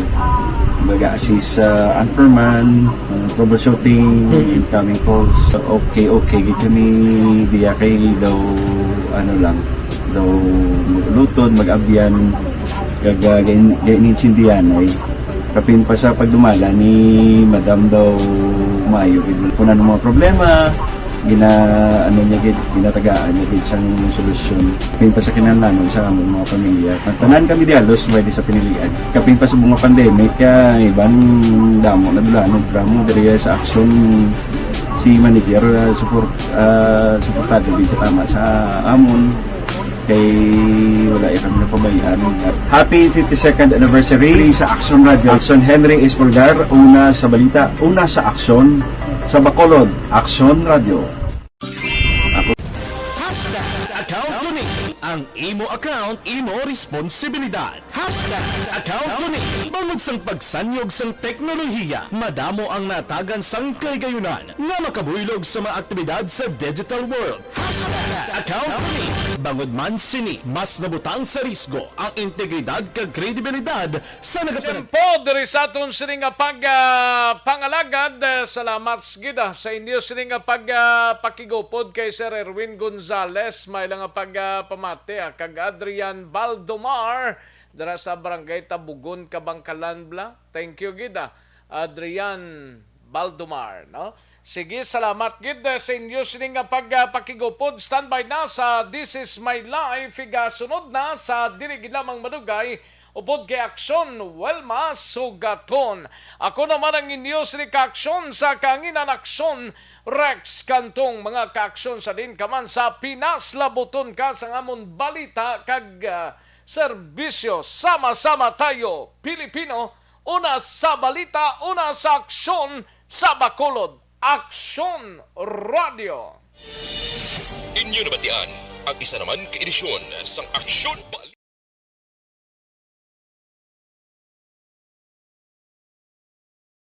[SPEAKER 12] Mag-assist sa anchorman, troubleshooting, incoming calls. Okay, gid kami diya kay daw daw maglutod, mag-abyan, ganinsindihan ay kapin pa sa pagdumala ni Madam daw Mayo kung ano mga problema ginatagaan niya gid sang solusyon kapin pa sa kinahanglan sa among mga pamilya tanan kami di halos pwede sa pinilian kapin pa sa mga pandemic ibang damo na dulanon programo diri sa action si manager suportado dito tama sa amon kay wala kami napabayaan. Happy 52nd anniversary sa Action Radio. Action Henry Espolgar, una sa balita, una sa aksyon, sa Bacolod, Action Radio.
[SPEAKER 4] Account ko ni ang imo account, imo responsibilidad. Account ko ni bangod sang pagsanyog sang teknolohiya, madamo ang natagan sang kaygayunan nga makabuylog sa mga aktibidad sa digital world. Account ko ni bangod man sini mas nabutang sa risgo ang integridad kag kredibilidad sa
[SPEAKER 3] Po, diri sa aton sini nga pangalagad. Salamat gida sa inyo sini nga pakigupod kay Sir Erwin Gonzales, may lang nga pamati kag Adrian Baldomar dira sa Barangay Tabugon, Kabangkalan bla. Thank you gida Adrian Baldomar, no? Sige, salamat gid sa inyo sini nga pakigupod. Standby na sa This Is My Life. Sunod na sa dili gid lamang madugay upod kay Aksyon Welma Sugaton. Ako naman ang inyo sini ka-aksyon sa Kanginan Aksyon Rex Kantong, mga ka-aksyon sa din kaman sa Pinas. Labuton ka sa ngamon balita kag serbisyo. Sama-sama tayo, Pilipino. Una sa balita, una sa aksyon sa Bacolod. Action Radio.
[SPEAKER 1] Inyo nabatian ang isa naman ka edisyon sang Aksyon Balita.